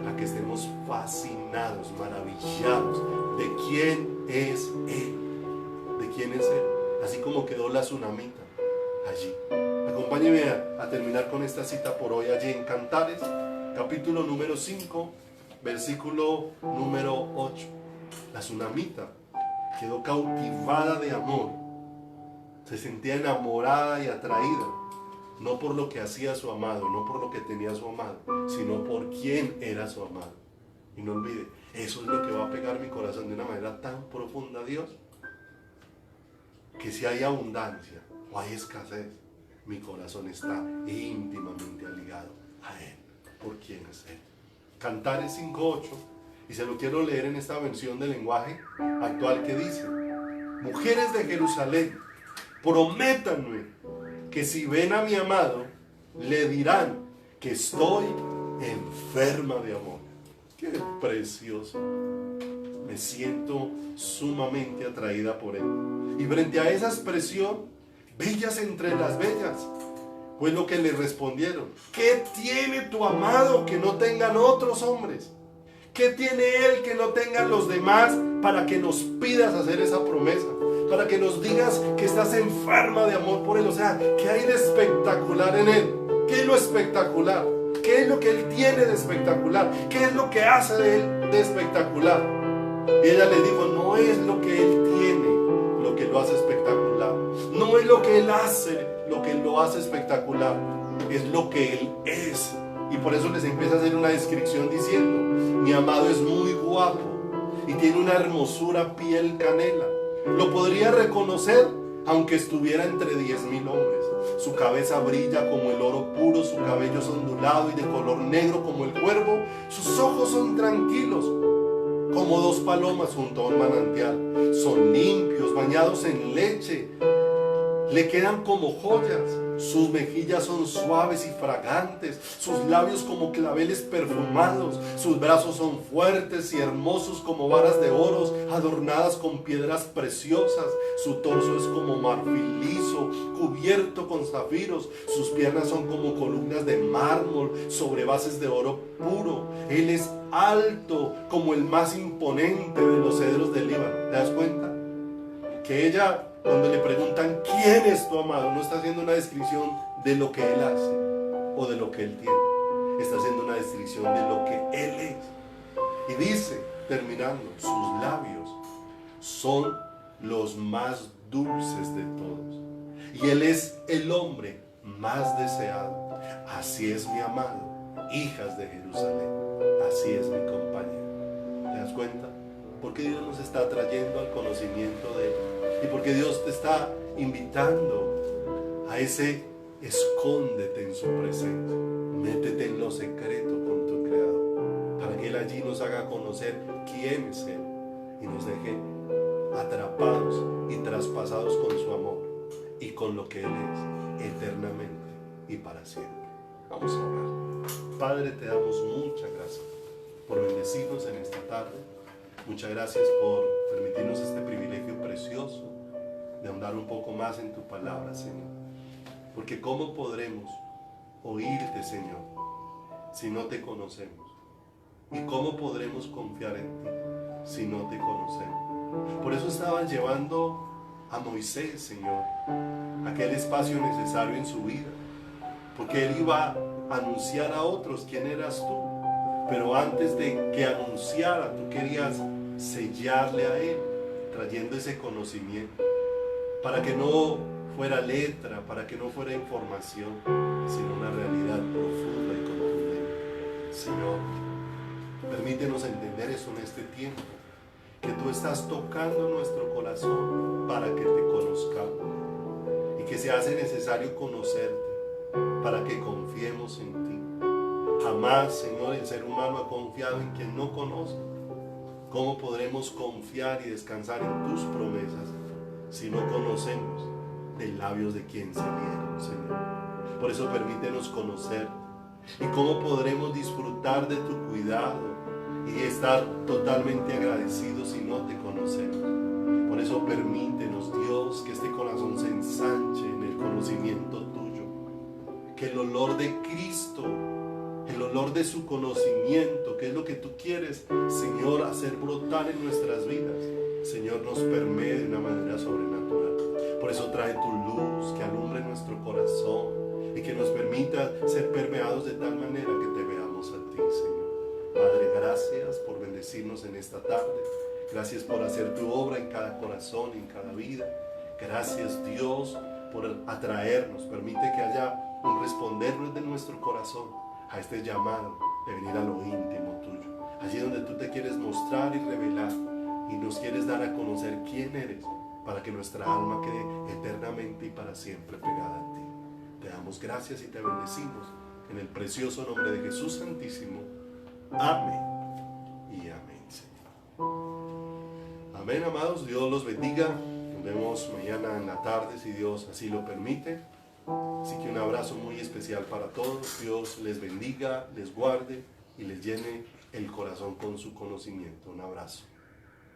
A que estemos fascinados, maravillados de quién es Él, de quién es Él. Así como quedó la tsunamita allí. Acompáñeme a terminar con esta cita por hoy, allí en Cantares, capítulo número 5, versículo número 8. La tsunamita quedó cautivada de amor, se sentía enamorada y atraída, no por lo que hacía su amado, no por lo que tenía su amado, sino por quién era su amado. Y no olvide, eso es lo que va a pegar mi corazón de una manera tan profunda a Dios, que si hay abundancia o hay escasez, mi corazón está íntimamente ligado a Él, por quién es Él. Cantares 5:8 Y se lo quiero leer en esta versión del lenguaje actual que dice: mujeres de Jerusalén, prométanme que si ven a mi amado, le dirán que estoy enferma de amor. Qué precioso. Me siento sumamente atraída por él. Y frente a esa expresión, bellas entre las bellas, fue lo que le respondieron: ¿qué tiene tu amado que no tengan otros hombres? ¿Qué tiene él que no tengan los demás para que nos pidas hacer esa promesa? Para que nos digas que estás enferma de amor por él. O sea, ¿qué hay de espectacular en él? ¿Qué es lo espectacular? ¿Qué es lo que él tiene de espectacular? ¿Qué es lo que hace de él de espectacular? Y ella le dijo: no es lo que él tiene lo que lo hace espectacular. No es lo que él hace lo que lo hace espectacular. Es lo que él es. Y por eso les empieza a hacer una descripción diciendo: mi amado es muy guapo y tiene una hermosura piel canela. Lo podría reconocer aunque estuviera entre 10,000 hombres. Su cabeza brilla como el oro puro, su cabello es ondulado y de color negro como el cuervo. Sus ojos son tranquilos como 2 palomas junto a un manantial. Son limpios, bañados en leche. Le quedan como joyas. Sus mejillas son suaves y fragantes, sus labios como claveles perfumados, sus brazos son fuertes y hermosos como varas de oro adornadas con piedras preciosas, su torso es como marfil liso, cubierto con zafiros, sus piernas son como columnas de mármol sobre bases de oro puro. Él es alto como el más imponente de los cedros del Líbano. ¿Te das cuenta? Que ella, cuando le preguntan ¿quién es tu amado?, no está haciendo una descripción de lo que él hace o de lo que él tiene. Está haciendo una descripción de lo que él es. Y dice, terminando, sus labios son los más dulces de todos. Y él es el hombre más deseado. Así es mi amado, hijas de Jerusalén. Así es mi compañero. ¿Te das cuenta? Porque Dios nos está trayendo al conocimiento de él. Y porque Dios te está invitando a ese escóndete en su presencia. Métete en lo secreto con tu Creador, para que Él allí nos haga conocer quién es Él y nos deje atrapados y traspasados con su amor y con lo que Él es eternamente y para siempre. Vamos a orar. Padre, te damos muchas gracias por bendecirnos en esta tarde. Muchas gracias por permitirnos este privilegio precioso de ahondar un poco más en tu palabra, Señor. Porque ¿cómo podremos oírte, Señor, si no te conocemos? ¿Y cómo podremos confiar en ti si no te conocemos? Por eso estaban llevando a Moisés, Señor, a aquel espacio necesario en su vida. Porque él iba a anunciar a otros quién eras tú. Pero antes de que anunciara, tú querías sellarle a él, trayendo ese conocimiento, para que no fuera letra, para que no fuera información, sino una realidad profunda y contundente. Señor, permítenos entender eso en este tiempo, que tú estás tocando nuestro corazón para que te conozcamos, y que se hace necesario conocerte para que confiemos en ti. Jamás, Señor, el ser humano ha confiado en quien no conoce. ¿Cómo podremos confiar y descansar en tus promesas si no conocemos de labios de quien salieron, Señor? Por eso permítenos conocerte. ¿Y cómo podremos disfrutar de tu cuidado y estar totalmente agradecidos si no te conocemos? Por eso permítenos, Dios, que este corazón se ensanche en el conocimiento tuyo, que el olor de Cristo, el olor de su conocimiento, que es lo que tú quieres, Señor, hacer brotar en nuestras vidas, Señor, nos permee de una manera sobrenatural. Por eso trae tu luz que alumbre nuestro corazón y que nos permita ser permeados de tal manera que te veamos a ti, Señor. Padre, gracias por bendecirnos en esta tarde. Gracias por hacer tu obra en cada corazón y en cada vida. Gracias, Dios, por atraernos. Permite que haya un responder de nuestro corazón a este llamado de venir a lo íntimo tuyo, allí donde tú te quieres mostrar y revelar y nos quieres dar a conocer quién eres, para que nuestra alma quede eternamente y para siempre pegada a ti. Te damos gracias y te bendecimos en el precioso nombre de Jesús Santísimo. Amén y amén. Amén, amados. Dios los bendiga. Nos vemos mañana en la tarde, si Dios así lo permite. Así que un abrazo muy especial para todos. Dios les bendiga, les guarde y les llene el corazón con su conocimiento. Un abrazo.